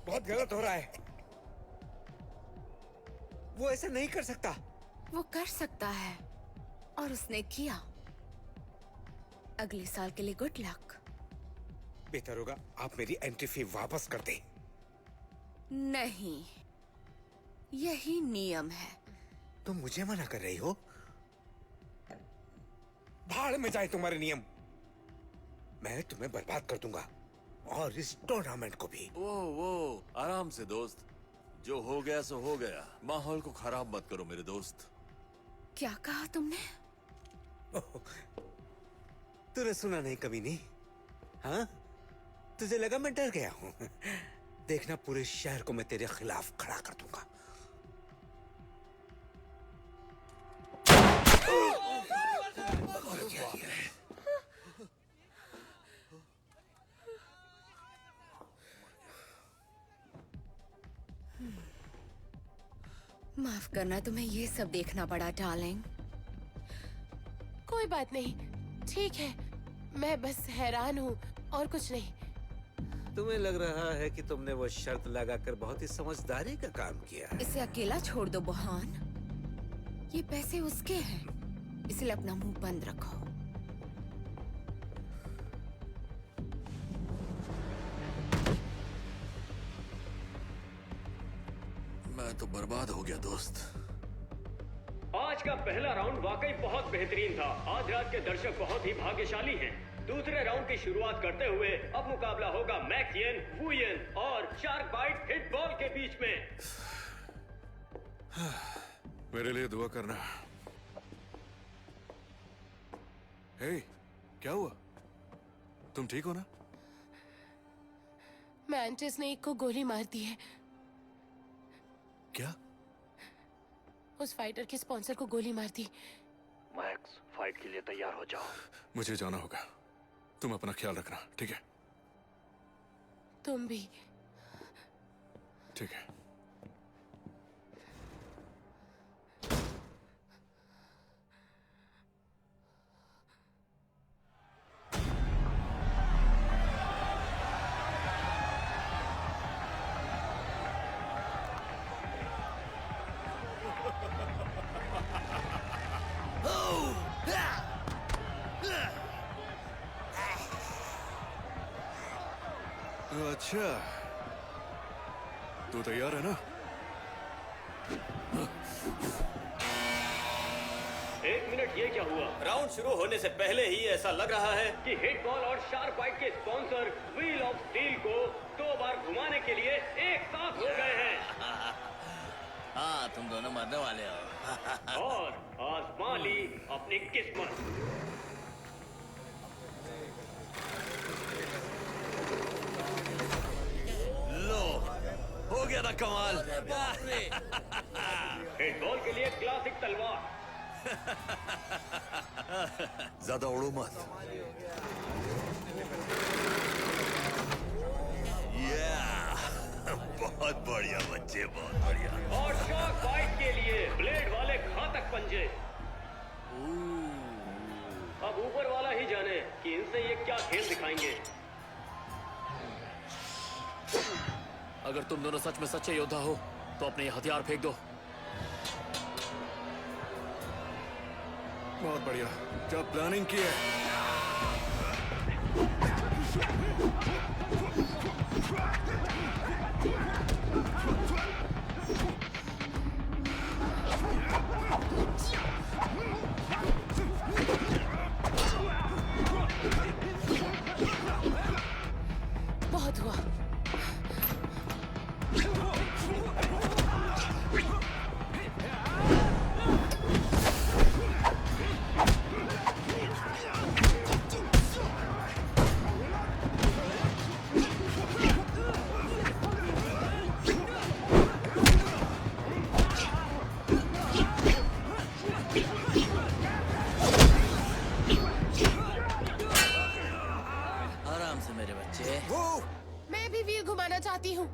बहुत गलत हो रहा है। वो ऐसा नहीं कर सकता। वो कर सकता है और उसने किया। अगले साल के लिए गुड लक। बेहतर होगा आप मेरी एंट्री फी वापस कर दें। नहीं, यही नियम है। तुम मुझे मना कर रही हो? भाड़ में जाए तुम्हारे नियम। मैं तुम्हें बर्बाद कर दूंगा और इस टूर्नामेंट को भी। वो आराम से दोस्त। जो हो गया सो हो गया। माहौल को खराब मत करो मेरे दोस्त। क्या कहा तुमने? तूने सुना नहीं कभी नहीं? हाँ, तुझे लगा मैं डर गया हूँ। देखना पूरे शहर को मैं तेरे खिलाफ खड़ा कर दूंगा। माफ करना, तुम्हें ये सब देखना पड़ा डार्लिंग। कोई बात नहीं, ठीक है। मैं बस हैरान हूँ और कुछ नहीं। तुम्हें लग रहा है कि तुमने वो शर्त लगाकर बहुत ही समझदारी का काम किया है। इसे अकेला छोड़ दो बुरहान। ये पैसे उसके हैं, इसलिए अपना मुंह बंद रखो। मैं तो बर्बाद हो गया दोस्त। आज का पहला राउंड वाकई बहुत बेहतरीन था। आज रात के दर्शक बहुत ही भाग्यशाली हैं। दूसरे राउंड की शुरुआत करते हुए अब मुकाबला होगा मैक्सियन, वुयन और शार्क बाइट हिटबॉल के बीच में। मेरे लिए दुआ करना। हे, क्या हुआ? तुम ठीक हो ना? मैंटिस ने एक को गोली मार दी है। क्या? उस फाइटर के स्पॉन्सर को गोली मार दी। मैक्स, फाइट के लिए तैयार हो जाओ। मुझे जाना होगा। तुम अपना ख्याल रखना, ठीक है? तुम भी। ठीक है। अच्छा, तू तैयार है ना? एक मिनट, ये क्या हुआ? राउंड शुरू होने से पहले ही ऐसा लग रहा है कि हिटबॉल और शार्क बाइट के स्पॉन्सर व्हील ऑफ स्टील को 2 बार घुमाने के लिए एक साथ हो गए हैं। हाँ, तुम दोनों मरने वाले हो। और आजमा ली अपनी किस्मत। हो गया ना कमाल। हिटबॉल के लिए क्लासिक तलवार। ज्यादा उड़ो मत। बहुत बढ़िया बच्चे, बहुत बढ़िया। और शार्क बाइट के लिए ब्लेड वाले घातक पंजे। अब ऊपर वाला ही जाने कि इनसे ये क्या खेल दिखाएंगे। अगर तुम दोनों सच में सच्चे योद्धा हो तो अपने ये हथियार फेंक दो। बहुत बढ़िया, क्या प्लानिंग की है? बहुत हुआ। आराम से मेरे बच्चे। मैं भी व्हील घुमाना चाहती हूँ।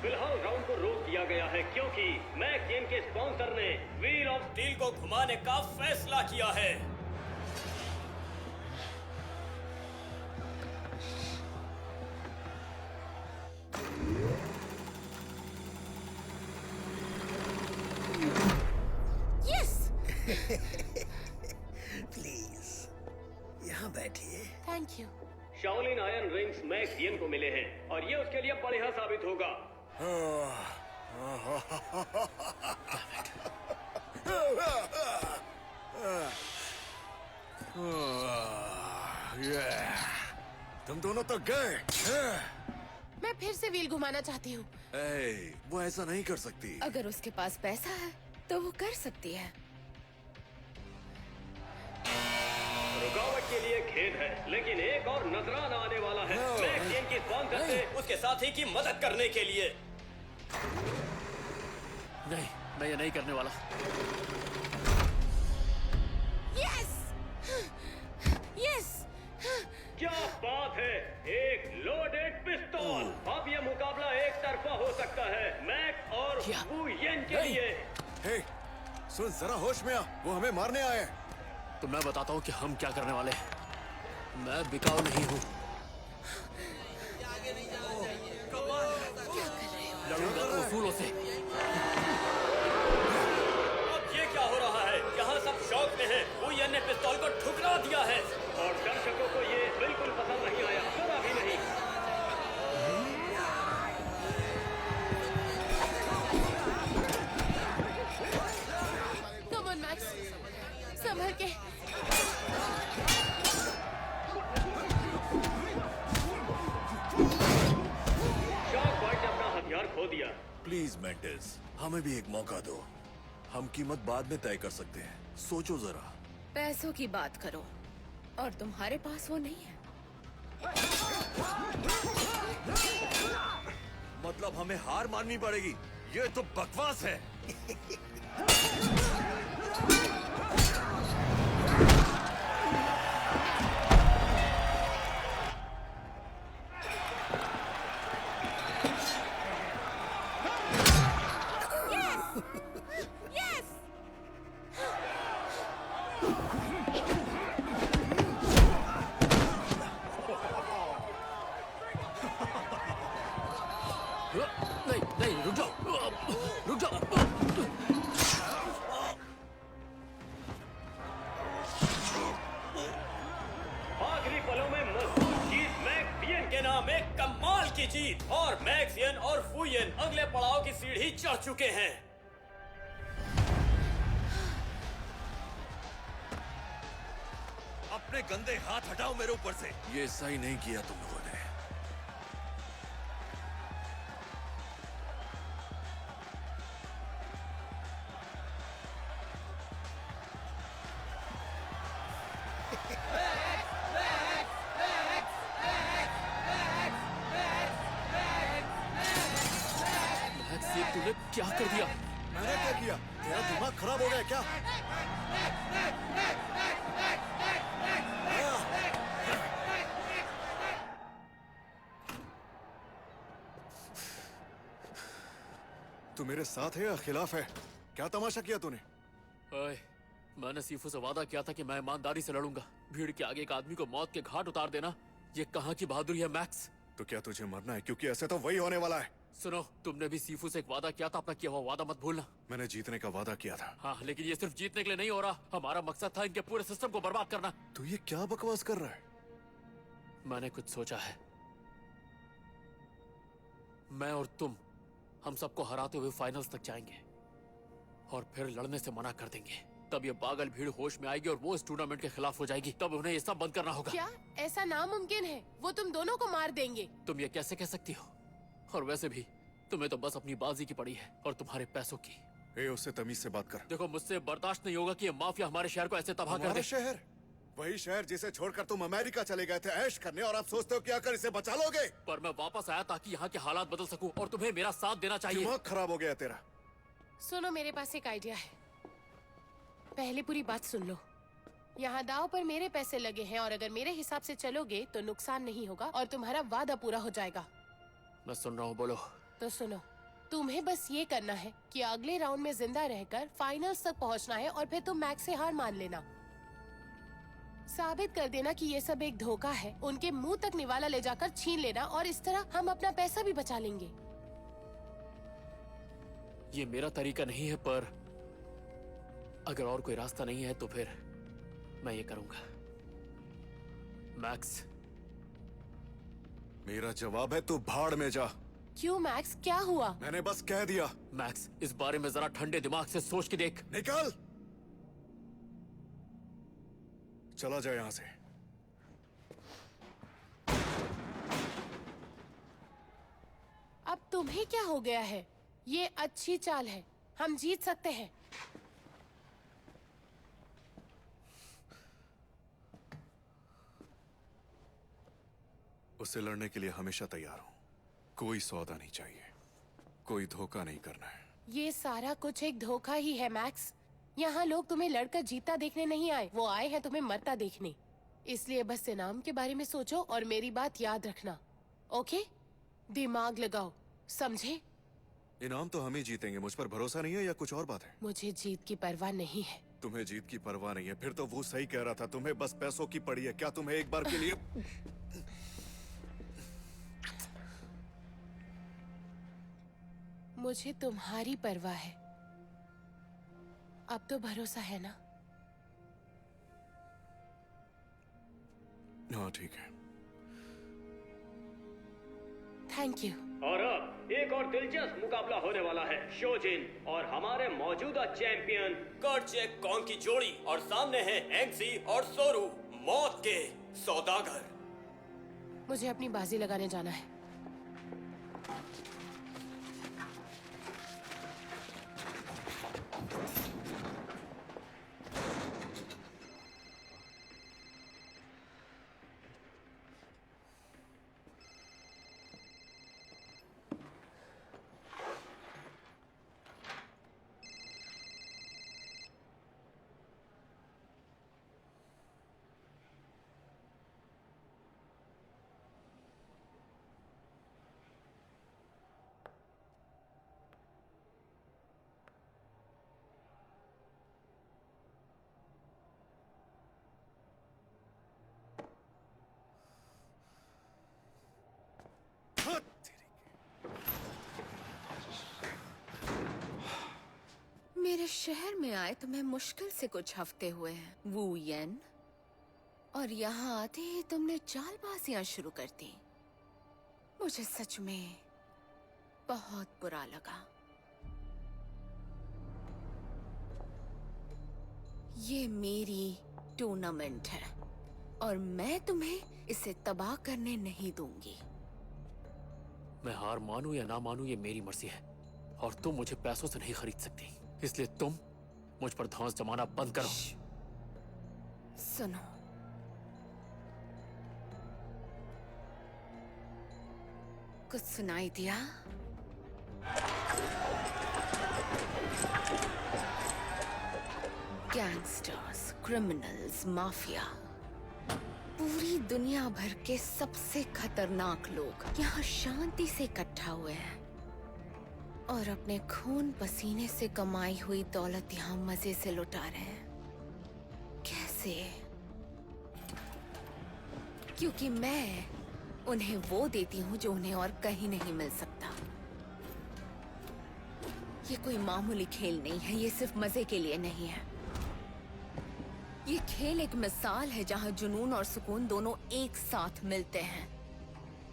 फिलहाल राउंड को रोक दिया गया है क्योंकि मैक्सियन के स्पॉन्सर ने व्हील ऑफ स्टील को घुमाने का फैसला किया है। प्लीज यहाँ बैठिए। Thank you. Shaolin iron rings मैक्सियन को मिले हैं और ये उसके लिए बढ़िया साबित होगा। तुम दोनों तो गए। मैं फिर से व्हील घुमाना चाहती हूँ। वो ऐसा नहीं कर सकती। अगर उसके पास पैसा है तो वो कर सकती है। रुकावट के लिए खेद है, लेकिन एक और नजराना आने वाला है मैक्सियन की स्पॉन्सर से उसके साथी की मदद करने के लिए। नहीं, मैं ये नहीं करने वाला। यस! यस! क्या बात है, एक लोडेड पिस्तौल। तरफा हो सकता है, मैक और वू येन के लिए। हे, सुन जरा होश में आ, वो हमें मारने आए हैं। तो मैं बताता हूँ कि हम क्या करने वाले हैं। मैं बिकाऊ नहीं हूँ। लड़ूंगा तो उसूलों से। अब ये क्या हो रहा है? यहाँ सब शौक में हैं। वू येन ने पिस्तौल को ठुकरा दिया है और दर्शकों को ये बिल्कुल पसंद नहीं आया, जरा भी नहीं। कम ऑन मैक्स, संभल के। शार्क बॉय ने अपना हथियार खो दिया। प्लीज मेंटेस, हमें भी एक मौका दो। हम कीमत बाद में तय कर सकते हैं, सोचो जरा। पैसों की बात करो और तुम्हारे पास वो नहीं है। मतलब हमें हार माननी पड़ेगी? ये तो बकवास है। नहीं नहीं, रुक जाओ, रुक जाओ। आखिरी पलों में मजबूत जीत मैक वियन के नाम, एक कमाल की जीत। और मैक्स येन और फू येन अगले पड़ाव की सीढ़ी चढ़ चुके हैं। अपने गंदे हाथ हटाओ मेरे ऊपर से। ये सही नहीं किया तुम लोगों ने। मैक्स, ये तूने क्या कर दिया? मैंने क्या किया? तेरा दिमाग खराब हो गया क्या? तू मेरे साथ है या खिलाफ है? क्या तमाशा किया तूने? ओए, मैंने सीफू से वादा किया था कि मैं ईमानदारी से लड़ूंगा। भीड़ के आगे एक आदमी को मौत के घाट उतार देना, ये कहाँ की बहादुरी है मैक्स? तो क्या तुझे मरना है? क्योंकि ऐसे तो वही होने वाला है। सुनो, तुमने भी सीफू से एक वादा किया था, अपना किया हुआ वादा मत भूलना। मैंने जीतने का वादा किया था। हाँ, लेकिन ये सिर्फ जीतने के लिए नहीं हो रहा। हमारा मकसद था इनके पूरे सिस्टम को बर्बाद करना। तू ये क्या बकवास कर रहा है? मैंने कुछ सोचा है। मैं और तुम, हम सबको हराते हुए फाइनल्स तक जाएंगे और फिर लड़ने से मना कर देंगे। तब ये पागल भीड़ होश में आएगी और वो इस टूर्नामेंट के खिलाफ हो जाएगी। तब उन्हें ये सब बंद करना होगा। क्या ऐसा नामुमकिन है? वो तुम दोनों को मार देंगे। तुम ये कैसे कह सकती हो? और वैसे भी तुम्हें तो बस अपनी बाजी की पड़ी है और तुम्हारे पैसों की। ए, उससे तमीज से बात कर। देखो, मुझसे बर्दाश्त नहीं होगा कि ये माफिया हमारे शहर को ऐसे तबाह कर हमारा दे। शहर? वही शहर जिसे छोड़कर तुम अमेरिका चले गए थे ऐश करने, और आप सोचते हो कि आकर इसे बचा लोगे? पर मैं वापस आया ताकि यहाँ के हालात बदल सकूं और तुम्हें मेरा साथ देना चाहिए। दिमाग खराब हो गया तेरा। सुनो, मेरे पास एक आइडिया है। पहले पूरी बात सुन लो। यहाँ दाव पर मेरे पैसे लगे हैं और अगर मेरे हिसाब से चलोगे तो नुकसान नहीं होगा और तुम्हारा वादा पूरा हो जाएगा। मैं सुन रहा हूँ, बोलो। तो सुनो, तुम्हें बस ये करना है कि अगले राउंड में जिंदा रहकर फाइनल्स तक पहुँचना है और फिर तुम मैक्स से हार मान लेना। साबित कर देना कि ये सब एक धोखा है। उनके मुंह तक निवाला ले जाकर छीन लेना और इस तरह हम अपना पैसा भी बचा लेंगे। ये मेरा तरीका नहीं है, पर अगर और कोई रास्ता नहीं है तो फिर मैं ये करूंगा। मैक्स, मेरा जवाब है तू भाड़ में जा। क्यों मैक्स, क्या हुआ? मैंने बस कह दिया। मैक्स, इस बारे में जरा ठंडे दिमाग से सोच के देख। निकल, चला जाए यहां से। अब तुम्हें क्या हो गया है? ये अच्छी चाल है, हम जीत सकते हैं। उससे लड़ने के लिए हमेशा तैयार हूं। कोई सौदा नहीं चाहिए, कोई धोखा नहीं करना है। ये सारा कुछ एक धोखा ही है मैक्स। यहाँ लोग तुम्हें लड़कर जीता देखने नहीं आए, वो आए हैं तुम्हें मरता देखने। इसलिए बस इनाम के बारे में सोचो और मेरी बात याद रखना, ओके? दिमाग लगाओ, समझे? इनाम तो हम ही जीतेंगे। मुझ पर भरोसा नहीं है या कुछ और बात है? मुझे जीत की परवाह नहीं है। तुम्हें जीत की परवाह नहीं है? फिर तो वो सही कह रहा था, तुम्हें बस पैसों की पड़ी है। क्या तुम्हें एक बार के लिए मुझे तुम्हारी परवाह है। अब तो भरोसा है ना? हाँ ठीक है। Thank you. और अब एक और दिलचस्प मुकाबला होने वाला है। शोजिन और हमारे मौजूदा चैंपियन कर्चेक कॉन की जोड़ी, और सामने है एंगजी और सोरू, मौत के सौदागर। मुझे अपनी बाजी लगाने जाना है। मेरे शहर में आए तुम्हें मुश्किल से कुछ हफ्ते हुए हैं वू येन, और यहाँ आते ही तुमने चालबाजियां शुरू कर दी। मुझे सच में बहुत बुरा लगा। ये मेरी टूर्नामेंट है और मैं तुम्हें इसे तबाह करने नहीं दूंगी। मैं हार मानूं या ना मानूं ये मेरी मर्जी है, और तुम मुझे पैसों से नहीं खरीद सकती। इसलिए तुम मुझ पर धौंस जमाना बंद करो। सुनो, कुछ सुनाई दिया? गैंगस्टर्स, क्रिमिनल्स, माफिया, पूरी दुनिया भर के सबसे खतरनाक लोग यहाँ शांति से इकट्ठा हुए हैं और अपने खून पसीने से कमाई हुई दौलत यहाँ मजे से लुटा रहे हैं। कैसे? क्योंकि मैं उन्हें वो देती हूँ जो उन्हें और कहीं नहीं मिल सकता। ये कोई मामूली खेल नहीं है, ये सिर्फ मजे के लिए नहीं है। ये खेल एक मिसाल है जहाँ जुनून और सुकून दोनों एक साथ मिलते हैं।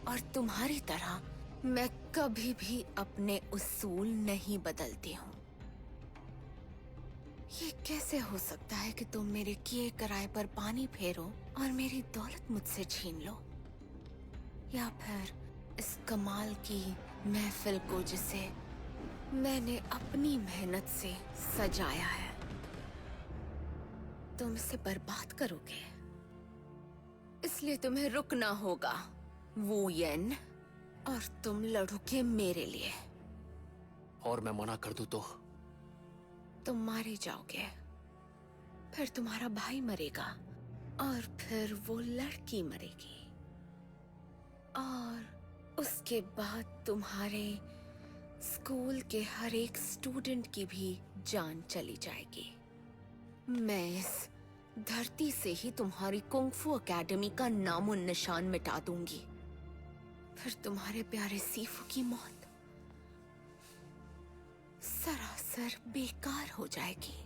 और तुम्हारी तरह मैं कभी भी अपने उसूल नहीं बदलती हूँ। ये कैसे हो सकता है कि तुम मेरे किए कराए पर पानी फेरो और मेरी दौलत मुझसे छीन लो, या फिर इस कमाल की महफिल को जिसे मैंने अपनी मेहनत से सजाया है, तुम इसे बर्बाद करोगे। इसलिए तुम्हें रुकना होगा वू येन, और तुम लड़ोगे मेरे लिए। और मैं मना कर दूं तो? तुम मारे जाओगे, फिर तुम्हारा भाई मरेगा, और फिर वो लड़की मरेगी, और उसके बाद तुम्हारे स्कूल के हर एक स्टूडेंट की भी जान चली जाएगी। मैं इस धरती से ही तुम्हारी कुंग-फू एकेडमी का नामो निशान मिटा दूंगी। फिर तुम्हारे प्यारे सीफू की मौत सरासर बेकार हो जाएगी।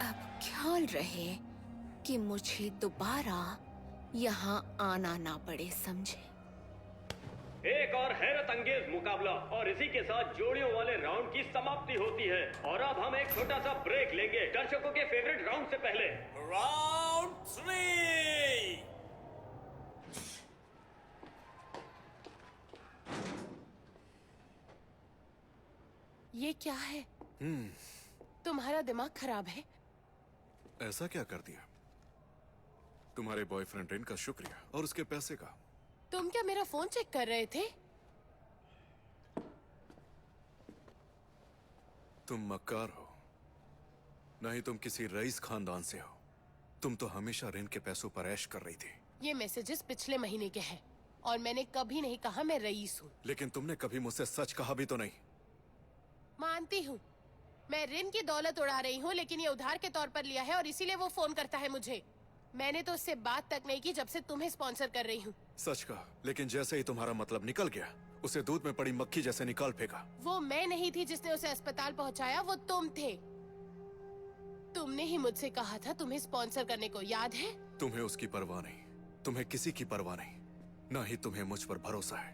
अब ख्याल रहे कि मुझे दोबारा यहाँ आना ना पड़े, समझे? एक और हैरत अंगेज मुकाबला, और इसी के साथ जोड़ियों वाले राउंड की समाप्ति होती है। और अब हम एक छोटा सा ब्रेक लेंगे दर्शकों के फेवरेट राउंड से पहले। राउंड 3। ये क्या है? तुम्हारा दिमाग खराब है? ऐसा क्या कर दिया? तुम्हारे बॉयफ्रेंड रिन का शुक्रिया, और उसके पैसे का। तुम क्या मेरा फोन चेक कर रहे थे? तुम मक्कार हो, नहीं तुम किसी रईस खानदान से हो। तुम तो हमेशा रिन के पैसों पर ऐश कर रही थी। ये मैसेजेस पिछले महीने के हैं और मैंने कभी नहीं कहा मैं रईस हूँ। लेकिन तुमने कभी मुझसे सच कहा भी तो नहीं। मानती हूँ मैं रिन की दौलत उड़ा रही हूँ, लेकिन ये उधार के तौर पर लिया है और इसीलिए वो फोन करता है मुझे। मैंने तो उससे बात तक नहीं की जब से तुम्हें स्पॉन्सर कर रही हूँ। सच कहा, लेकिन जैसे ही तुम्हारा मतलब निकल गया, उसे दूध में पड़ी मक्खी जैसे निकाल फेंका। वो मैं नहीं थी जिसने उसे अस्पताल पहुँचाया, वो तुम थे। तुमने ही मुझसे कहा था तुम्हें स्पॉन्सर करने को, याद है? तुम्हें उसकी परवाह नहीं, तुम्हें किसी की परवाह नहीं, ना ही तुम्हें मुझ पर भरोसा है।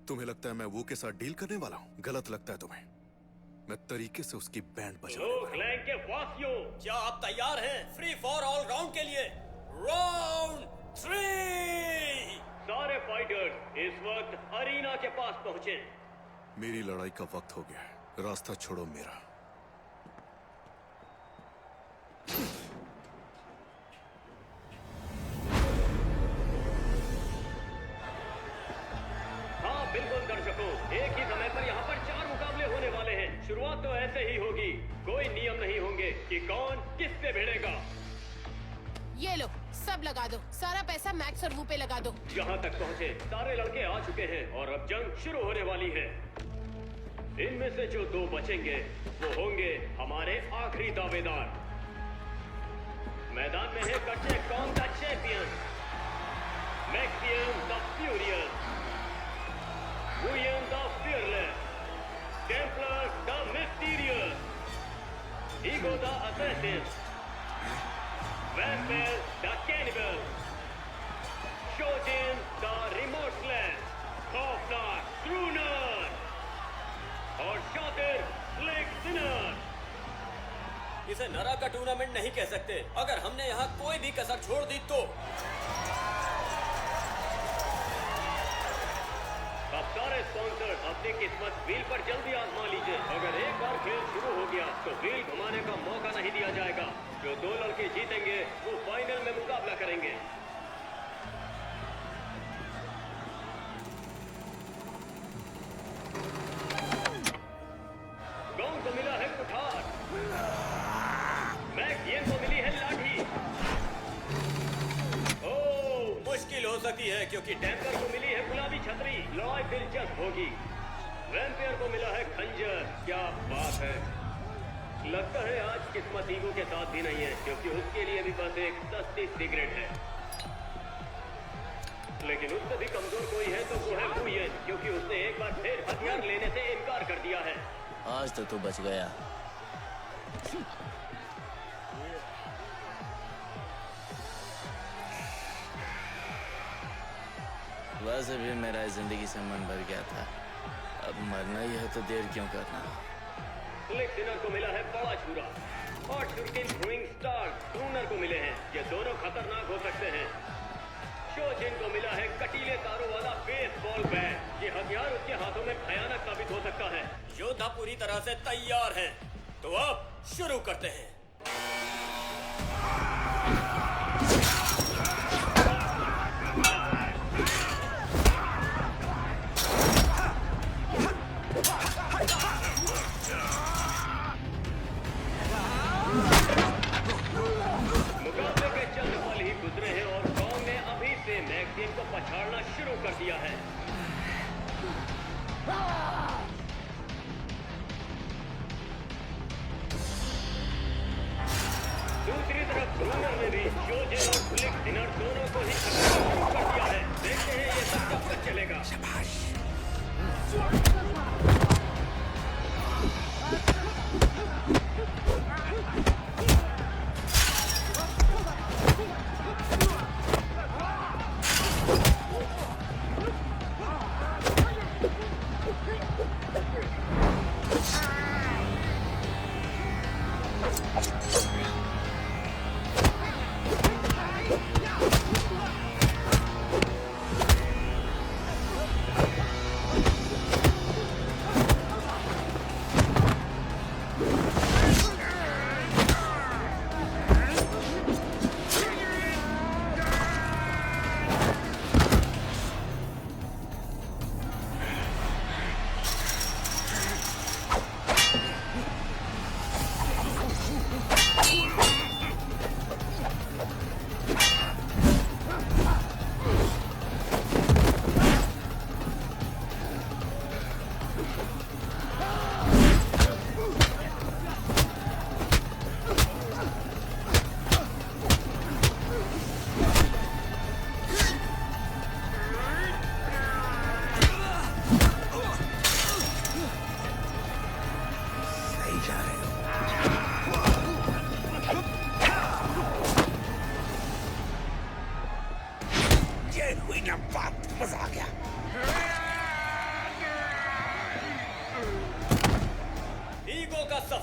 तुम्हें लगता है मैं वो के साथ डील करने वाला हूँ? गलत लगता है तुम्हें। मैं तरीके से उसकी बैंड बजाने वाला हूँ। लैंग के वासियों, क्या आप तैयार हैं फ्री फॉर ऑल राउंड के लिए? राउंड 3। सारे फाइटर्स इस वक्त अरीना के पास पहुंचे। मेरी लड़ाई का वक्त हो गया है, रास्ता छोड़ो मेरा। हाँ बिल्कुल दर्शकों, एक ही समय पर यहाँ पर 4 मुकाबले होने वाले हैं। शुरुआत तो ऐसे ही होगी, कोई नियम नहीं होंगे कि कौन किससे भिड़ेगा। ये लो, सब लगा दो, सारा पैसा मैक्स और वो पे लगा दो। यहाँ तक पहुँचे सारे लड़के आ चुके हैं और अब जंग शुरू होने वाली है। इनमें से जो 2 बचेंगे वो होंगे हमारे आखिरी दावेदार। मैदान में है कच्चे कौन द चैंपियन, मैक्सियम द फ्यूरियस, वुयन the fearless, templar the mysterious, ego the assassin, vampire the cannibal, शोजिन द रिमोर्सलेस, खौफनाक ट्रूनर और शातिर स्लिक सिनर। इसे नरा का टूर्नामेंट नहीं कह सकते। अगर हमने यहाँ कोई भी कसर छोड़ दी तो अब सारे स्पॉन्सर अपनी किस्मत व्हील पर जल्दी आजमा लीजिए। अगर एक बार खेल शुरू हो गया तो व्हील घुमाने का मौका नहीं दिया जाएगा। जो 2 लड़के जीतेंगे वो फाइनल में मुकाबला करेंगे। गौन को मिला है कुठार, मैक्सियन को मिली है लाठी। ओह, मुश्किल हो सकती है क्योंकि टेम्पर को मिली है गुलाबी छतरी। लड़ाई दिलचस्प होगी। वैम्पायर को मिला है खंजर। क्या बात है। लगता है आज किस्मत ईगो के साथ भी नहीं है, क्योंकि उसके लिए भी बस एक सस्ती सिगरेट है। लेकिन उससे भी कमजोर कोई है तो वो है वुयन, क्योंकि उसने एक बार फिर हथियार लेने से इनकार कर दिया है। आज तो तू बच गया। वैसे भी मेरा जिंदगी से मन भर गया था, अब मरना ही है तो देर क्यों करना। स्लिक सिनर को मिला है बड़ा छुरा और शूटिंग थ्रोइंग स्टार ट्रूनर को मिले हैं। ये दोनों खतरनाक हो सकते हैं। शोजिन को मिला है कटीले तारों वाला बेसबॉल बैट। ये हथियार उसके हाथों में भयानक साबित हो सकता है। योद्धा पूरी तरह से तैयार हैं। तो अब शुरू करते हैं। मुकाबले के चंद पल ही गुजरे हैं और कौन ने अभी से मैक्सियन को पछाड़ना शुरू कर दिया है। दूसरी तरफ ट्रूनर में भी शोजिन और स्लिक सिनर दोनों को ही खतरा शुरू कर दिया है। देखते हैं ये सब कब तक चलेगा।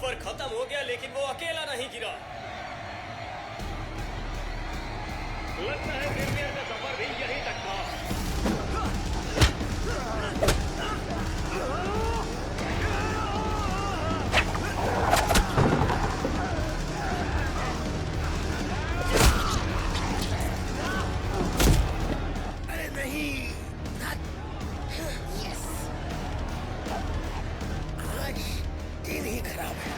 सफर खत्म हो गया, लेकिन वो अकेला नहीं गिरा। लगता है निर्णय का सफर भी यहीं तक था। अरे नहीं, यस, आज दिन ही खराब है।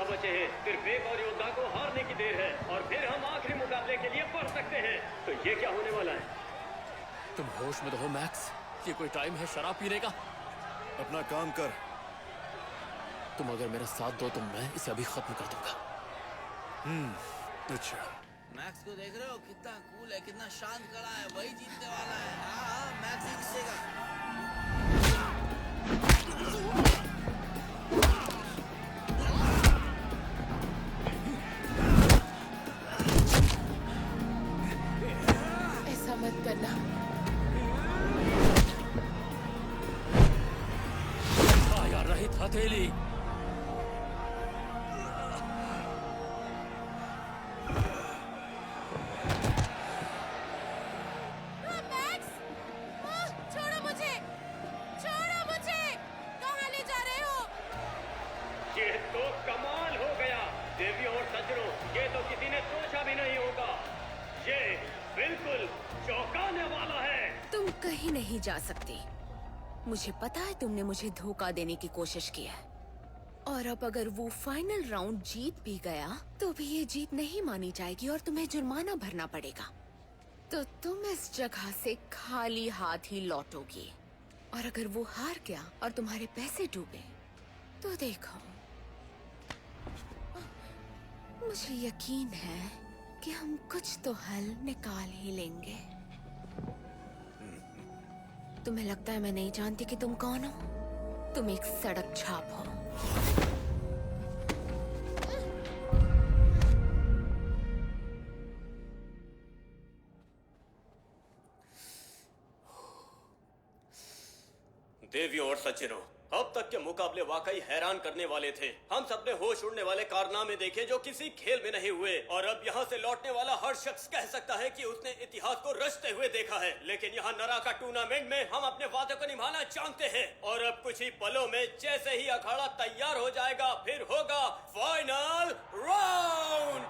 बचे हैं। सिर्फ एक और योद्धा को हारने की देर है और फिर हम आखिरी मुकाबले के लिए बढ़ सकते हैं। तो ये क्या होने वाला है? तुम होश में तो हो मैक्स? ये कोई टाइम है शराब पीने का? अपना काम कर। तुम अगर मेरा साथ दो तो मैं इसे अभी खत्म कर दूंगा। अच्छा, मैक्स को देख रहे हो? कितना कूल है, कितना शांत खड़ा है। वही जीतने वाला है। हाँ, मैक्स ही जीतेगा। ऐसा मत करना। आया रहित हथेली। छोड़ो मुझे, छोड़ो मुझे। कहाँ ले जा रहे हो? ये तो कमाल हो गया देवियों और सज्जनों, ये तो किसी ने सोचा भी नहीं होगा। ये बिल्कुल चौंकाने वाला है। तुम कहीं नहीं जा सकते। मुझे पता है तुमने मुझे धोखा देने की कोशिश की है, और अब अगर वो फाइनल राउंड जीत भी गया तो भी ये जीत नहीं मानी जाएगी और तुम्हें जुर्माना भरना पड़ेगा। तो तुम इस जगह से खाली हाथ ही लौटोगी, और अगर वो हार गया और तुम्हारे पैसे डूबे तो देखो, मुझे यकीन है कि हम कुछ तो हल निकाल ही लेंगे। तुम्हें लगता है मैं नहीं जानती कि तुम कौन हो? तुम एक सड़क छाप हो। देवियों और सज्जनों, अब तक के मुकाबले वाकई हैरान करने वाले थे। हम सबने होश उड़ने वाले कारनामे देखे जो किसी खेल में नहीं हुए, और अब यहाँ से लौटने वाला हर शख्स कह सकता है कि उसने इतिहास को रचते हुए देखा है। लेकिन यहाँ नाराका टूर्नामेंट में हम अपने वादे को निभाना जानते हैं, और अब कुछ ही पलों में जैसे ही अखाड़ा तैयार हो जाएगा, फिर होगा फाइनल राउंड।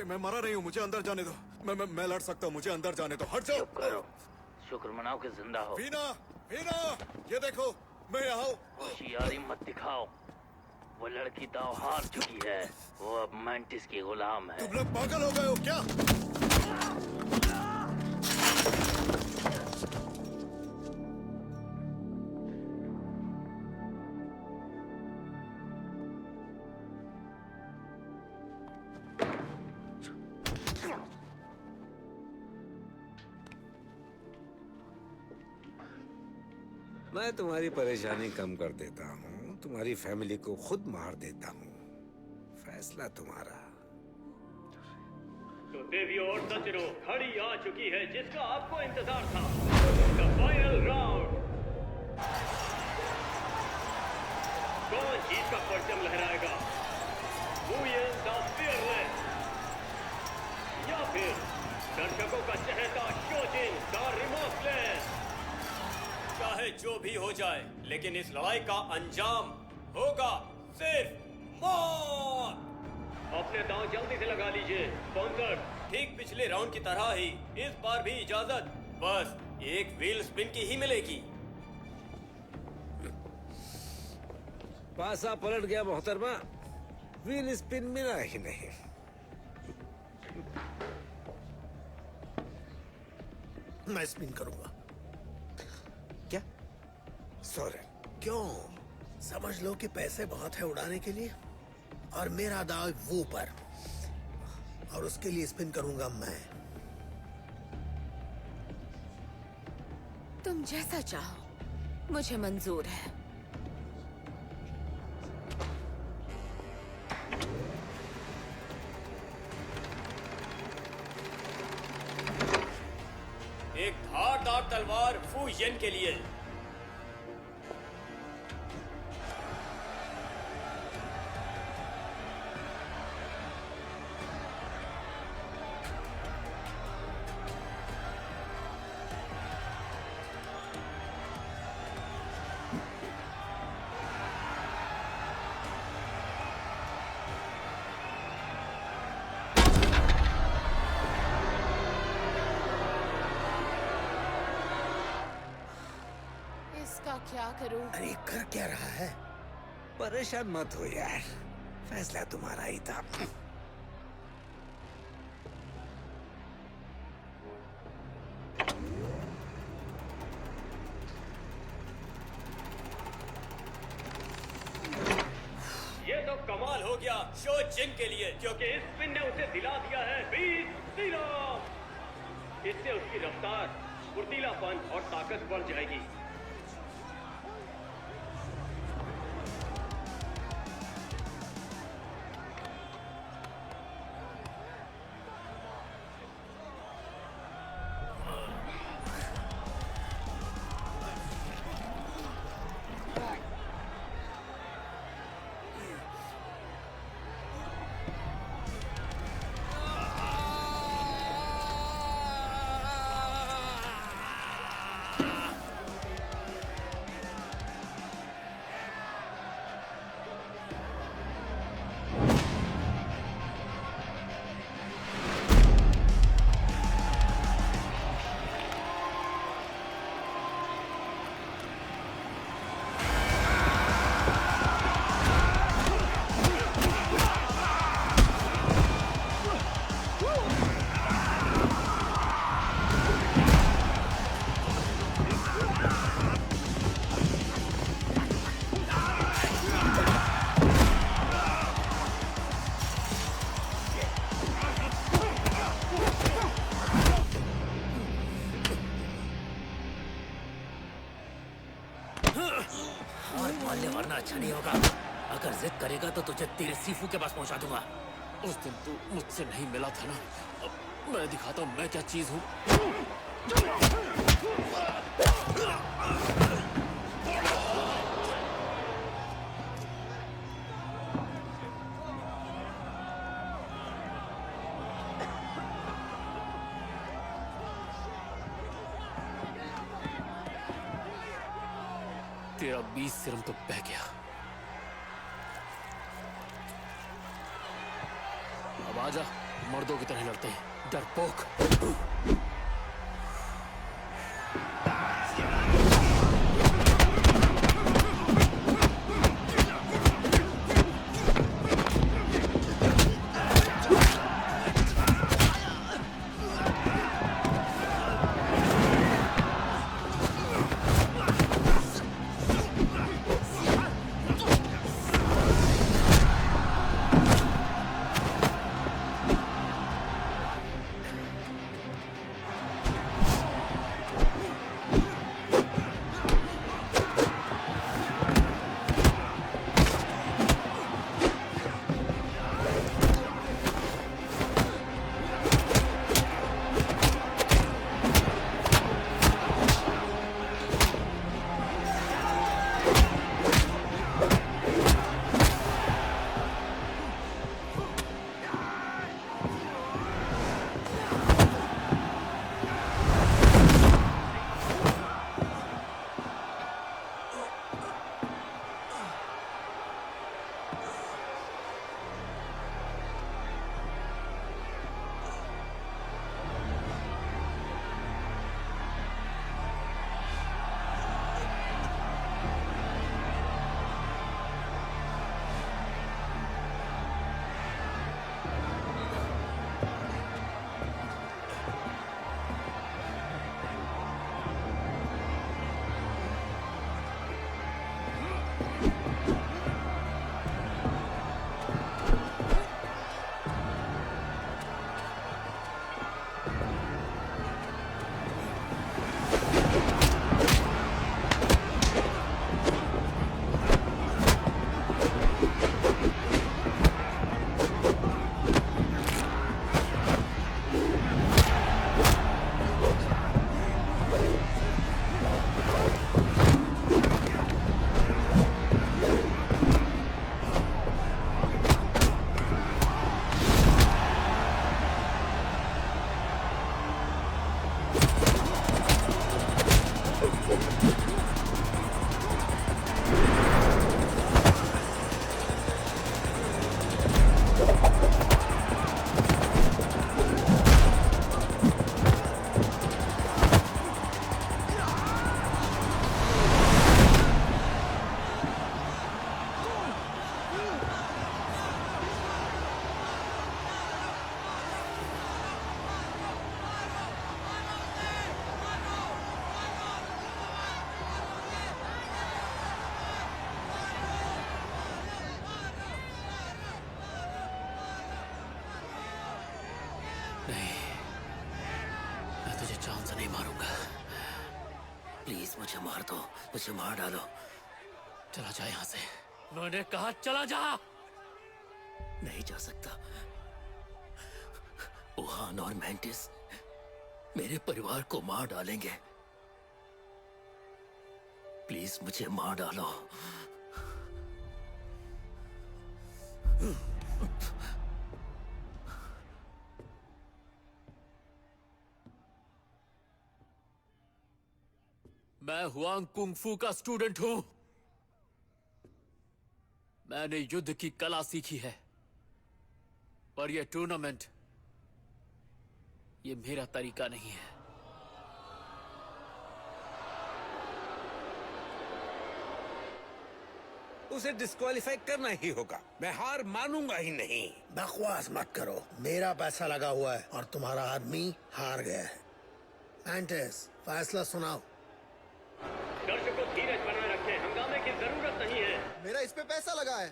मैं मरा नहीं हूँ, मुझे अंदर जाने दो। मैं लड़ सकता हूँ, मुझे अंदर जाने दो। हट जाओ। चुप करो, शुक्र मनाओ कि जिंदा हो। वीना, वीना, ये देखो, मैं यहाँ हूँ। होशियारी मत दिखाओ, वो लड़की दांव हार चुकी है। वो अब मैंटिस की गुलाम है। तुम लोग पागल हो गए हो क्या? मैं तुम्हारी परेशानी कम कर देता हूँ, तुम्हारी फैमिली को खुद मार देता हूँ। फैसला तुम्हारा। तो देवियों और सज्जनों, घड़ी आ चुकी है जिसका आपको इंतजार था। The final round. कौन जीत का परचम लहराएगा? Who is the fearless? या जो भी हो जाए, लेकिन इस लड़ाई का अंजाम होगा सिर्फ मौत। अपने दांव जल्दी से लगा लीजिए स्पॉन्सर। ठीक पिछले राउंड की तरह ही इस बार भी इजाजत बस एक व्हील स्पिन की ही मिलेगी। पासा पलट गया मोहतरमा, व्हील स्पिन मिला ही नहीं। मैं स्पिन करूंगा। क्या? सोरेन, क्यों? समझ लो कि पैसे बहुत है उड़ाने के लिए, और मेरा दाव वो पर, और उसके लिए स्पिन करूंगा मैं। तुम जैसा चाहो, मुझे मंजूर है। एक धारदार तलवार फू येन के लिए। इसका क्या करूं? अरे कर क्या रहा है? परेशान मत हो यार, फैसला तुम्हारा ही था। ये तो कमाल हो गया शो जिन के लिए, क्योंकि इस स्पिन ने उसे दिला दिया है 20 सीरम। इससे उसकी रफ्तार, फुर्तीलापन और ताकत बढ़ जाएगी। और बोलने वरना अच्छा नहीं होगा। अगर जिद करेगा तो तुझे तेरे सीफू के पास पहुंचा दूंगा। उस दिन तू मुझसे नहीं मिला था ना, अब मैं दिखाता हूँ मैं क्या चीज हूँ। तेरा 20 सिरम तो बह गया। अब आजा, मर्दों की तरह लड़ते हैं, डरपोक। प्लीज मुझे मार दो, मुझे मार डालो। चला जा यहाँ से। मैंने कहा चला जा। नहीं जा सकता। वुहान और मैंटिस मेरे परिवार को मार डालेंगे। प्लीज मुझे मार डालो। मैं हुआंग कुंगफू का स्टूडेंट हूं। मैंने युद्ध की कला सीखी है, पर यह टूर्नामेंट, ये मेरा तरीका नहीं है। उसे डिस्क्वालीफाई करना ही होगा। मैं हार मानूंगा ही नहीं। बकवास मत करो, मेरा पैसा लगा हुआ है और तुम्हारा आदमी हार गया है। मैंटिस, फैसला सुनाओ। दर्शकों धीरज बनाए रखें, हंगामे की जरूरत नहीं है। मेरा इस पे पैसा लगा है,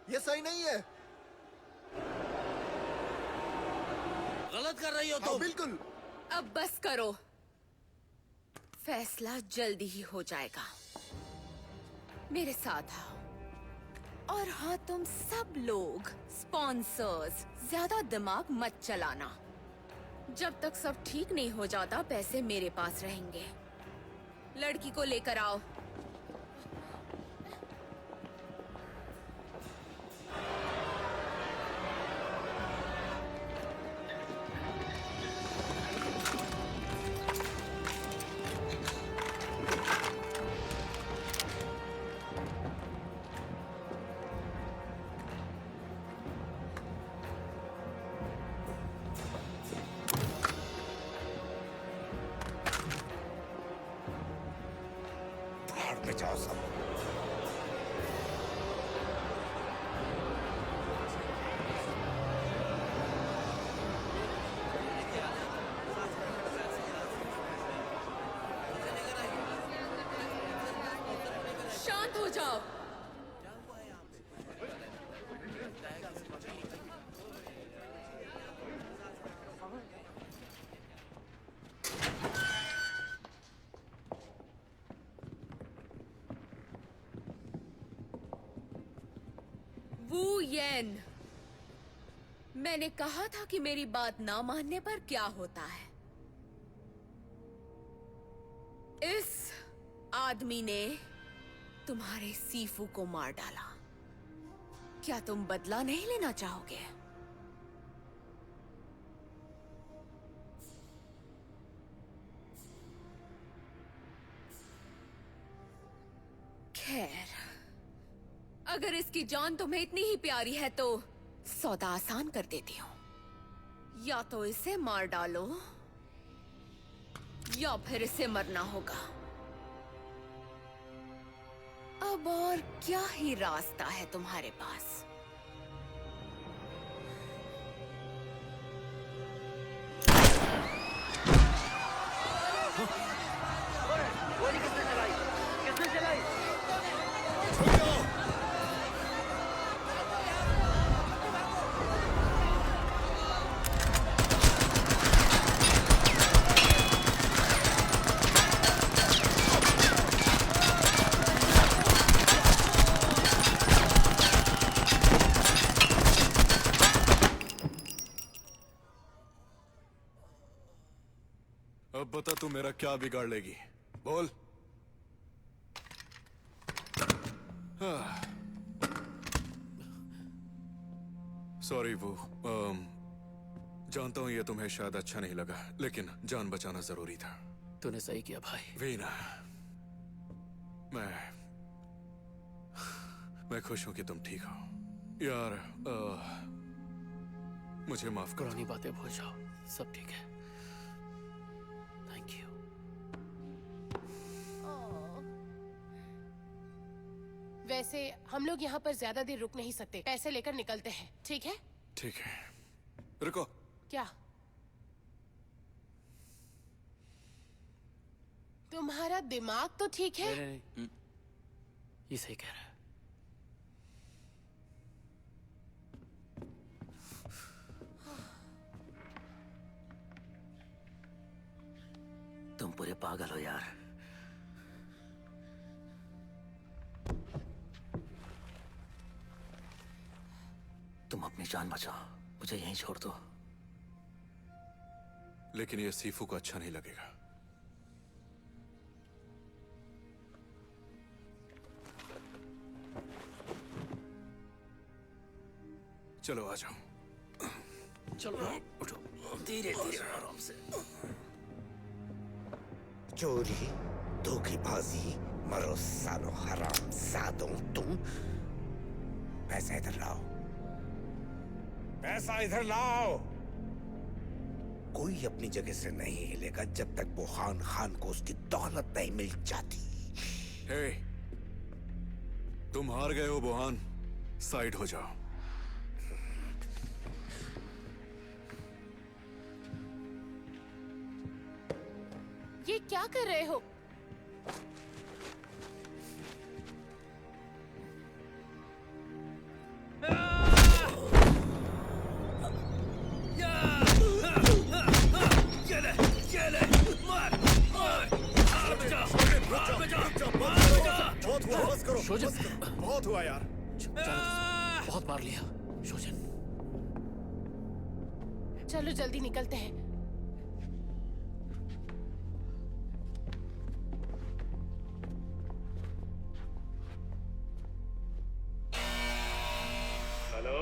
ये सही नहीं है। गलत कर रही हो हाँ, तुम। बिल्कुल। अब बस करो, फैसला जल्दी ही हो जाएगा। मेरे साथ आओ। और हाँ, तुम सब लोग स्पॉन्सर्स, ज्यादा दिमाग मत चलाना। जब तक सब ठीक नहीं हो जाता, पैसे मेरे पास रहेंगे। लड़की को लेकर आओ। भाड़ में जाओ सब। शांत हो जाओ। वू येन, मैंने कहा था कि मेरी बात ना मानने पर क्या होता है। इस आदमी ने तुम्हारे सीफू को मार डाला। क्या तुम बदला नहीं लेना चाहोगे? खैर, अगर इसकी जान तुम्हें इतनी ही प्यारी है तो सौदा आसान कर देती हूं। या तो इसे मार डालो या फिर इसे मरना होगा। अब और क्या ही रास्ता है तुम्हारे पास? गोली किसने चलाई? किसने चलाई? अब बता तू मेरा क्या बिगाड़ लेगी, बोल। सॉरी वो, जानता हूं ये तुम्हें शायद अच्छा नहीं लगा, लेकिन जान बचाना जरूरी था। तूने सही किया भाई। वीना, मैं खुश हूं कि तुम ठीक हो। यार, मुझे माफ करो। पुरानी बातें भूल जाओ, सब ठीक है। Thank you. वैसे हम लोग यहाँ पर ज्यादा देर रुक नहीं सकते, पैसे लेकर निकलते हैं, ठीक है? ठीक है, रुको। क्या? तुम्हारा दिमाग तो ठीक है? नहीं, ये सही कह रहा है। तुम पूरे पागल हो यार। तुम अपनी जान बचाओ, मुझे यहीं छोड़ दो। लेकिन ये सीफू को अच्छा नहीं लगेगा। चलो आ जाओ। चलो उठो, धीरे धीरे आराम से। चोरी, धोखेबाजी, मरो सालो हराम सादों तुम। पैसा इधर लाओ, पैसा इधर लाओ। कोई अपनी जगह से नहीं हिलेगा जब तक बुरहान खान को उसकी दौलत नहीं मिल जाती। हे, तुम हार गए हो बुरहान, साइड हो जाओ। ये क्या कर रहे हो? शोजन, बहुत हुआ यार। बहुत मार लिया शोजन। चलो जल्दी निकलते हैं। हेलो,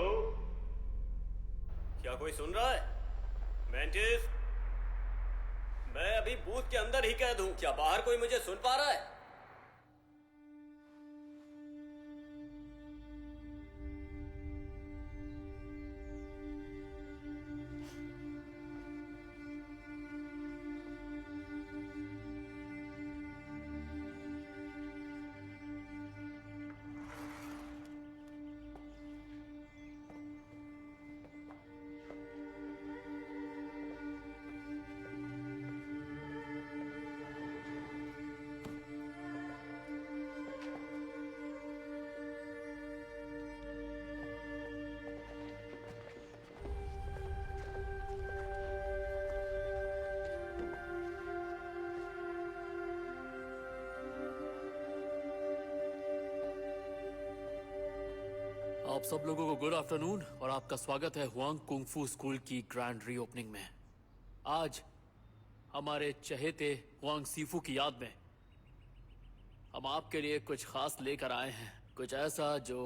क्या कोई सुन रहा है? मेंटिस, मैं अभी बूथ के अंदर ही कैद हूं। क्या बाहर कोई मुझे सुन पा रहा है? आप सब लोगों को गुड आफ्टरनून और आपका स्वागत है हुआंग कुंगफू स्कूल की ग्रैंड रीओपनिंग में। आज हमारे चहेते हुआंग सीफू की याद में हम आपके लिए कुछ खास लेकर आए हैं, कुछ ऐसा जो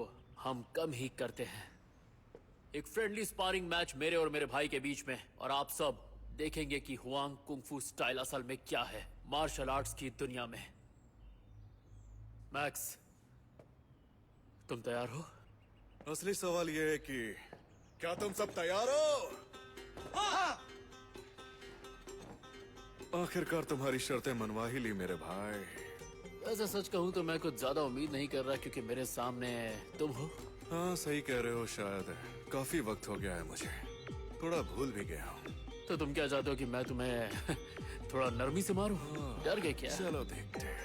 हम कम ही करते हैं। एक फ्रेंडली स्पारिंग मैच मेरे और मेरे भाई के बीच में, और आप सब देखेंगे कि हुआंग कुंगफू स्टाइल असल में क्या है मार्शल आर्ट्स की दुनिया में। मैक्स, तुम तैयार हो? असली सवाल यह है कि क्या तुम सब तैयार हो? हाँ! आखिरकार तुम्हारी शर्तें मनवा ही ली मेरे भाई। वैसे सच कहूं तो मैं कुछ ज्यादा उम्मीद नहीं कर रहा, क्योंकि मेरे सामने तुम हो। हाँ सही कह रहे हो, शायद काफी वक्त हो गया है, मुझे थोड़ा भूल भी गया हूँ। तो तुम क्या चाहते हो कि मैं तुम्हें थोड़ा नरमी से मारूं? डर गए क्या? चलो देखते हैं।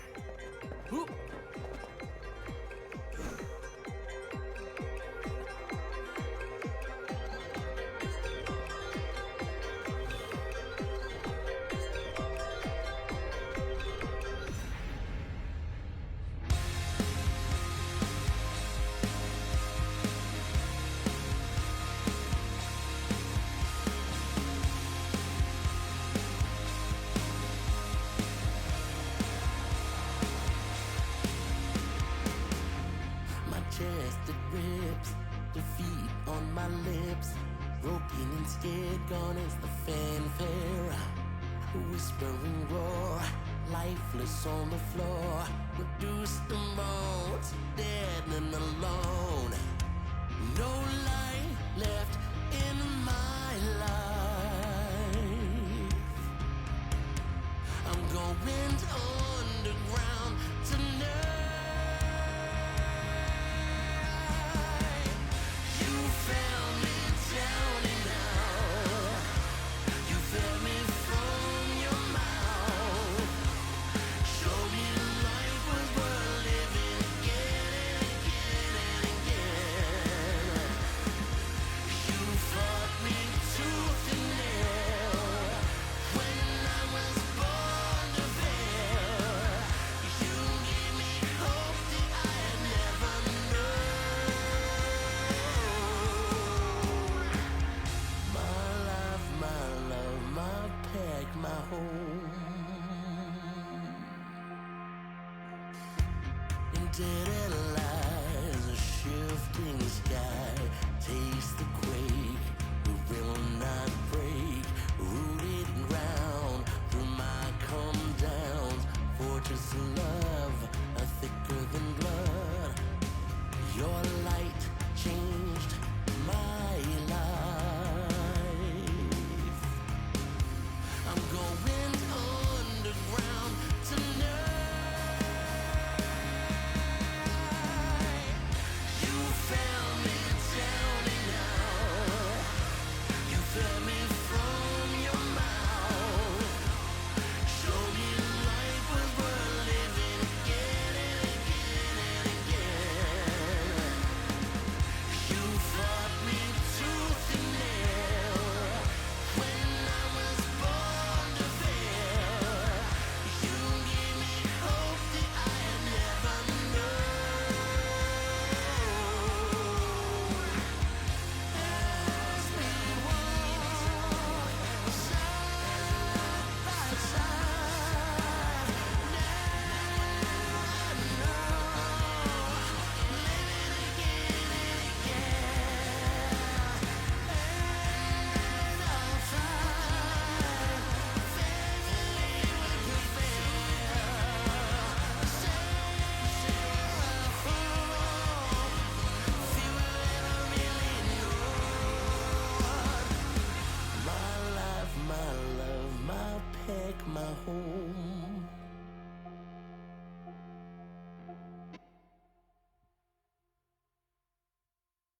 Chested ribs, defeat on my lips. Broken instead, gone is the fanfare. Whispering roar, lifeless on the floor. Reduced to bones, dead and alone. No light left in my life. I'm going underground tonight. Dead lies, a shifting sky. Taste the quake, we will not break. Rooted ground through my come downs. Fortress of love, are thicker than blood. Your light changed my life. I'm going underground tonight. You found me down and out. You fed me from your mouth. Show me life was worth living again and again and again. You fought me tooth and nail when I was born to fail. You gave me hope that I had never known. As we walk side by side, now I know, living again and again, and I'll find faithfully will prevail. Few ever really know. My life, my love, my pack, my home.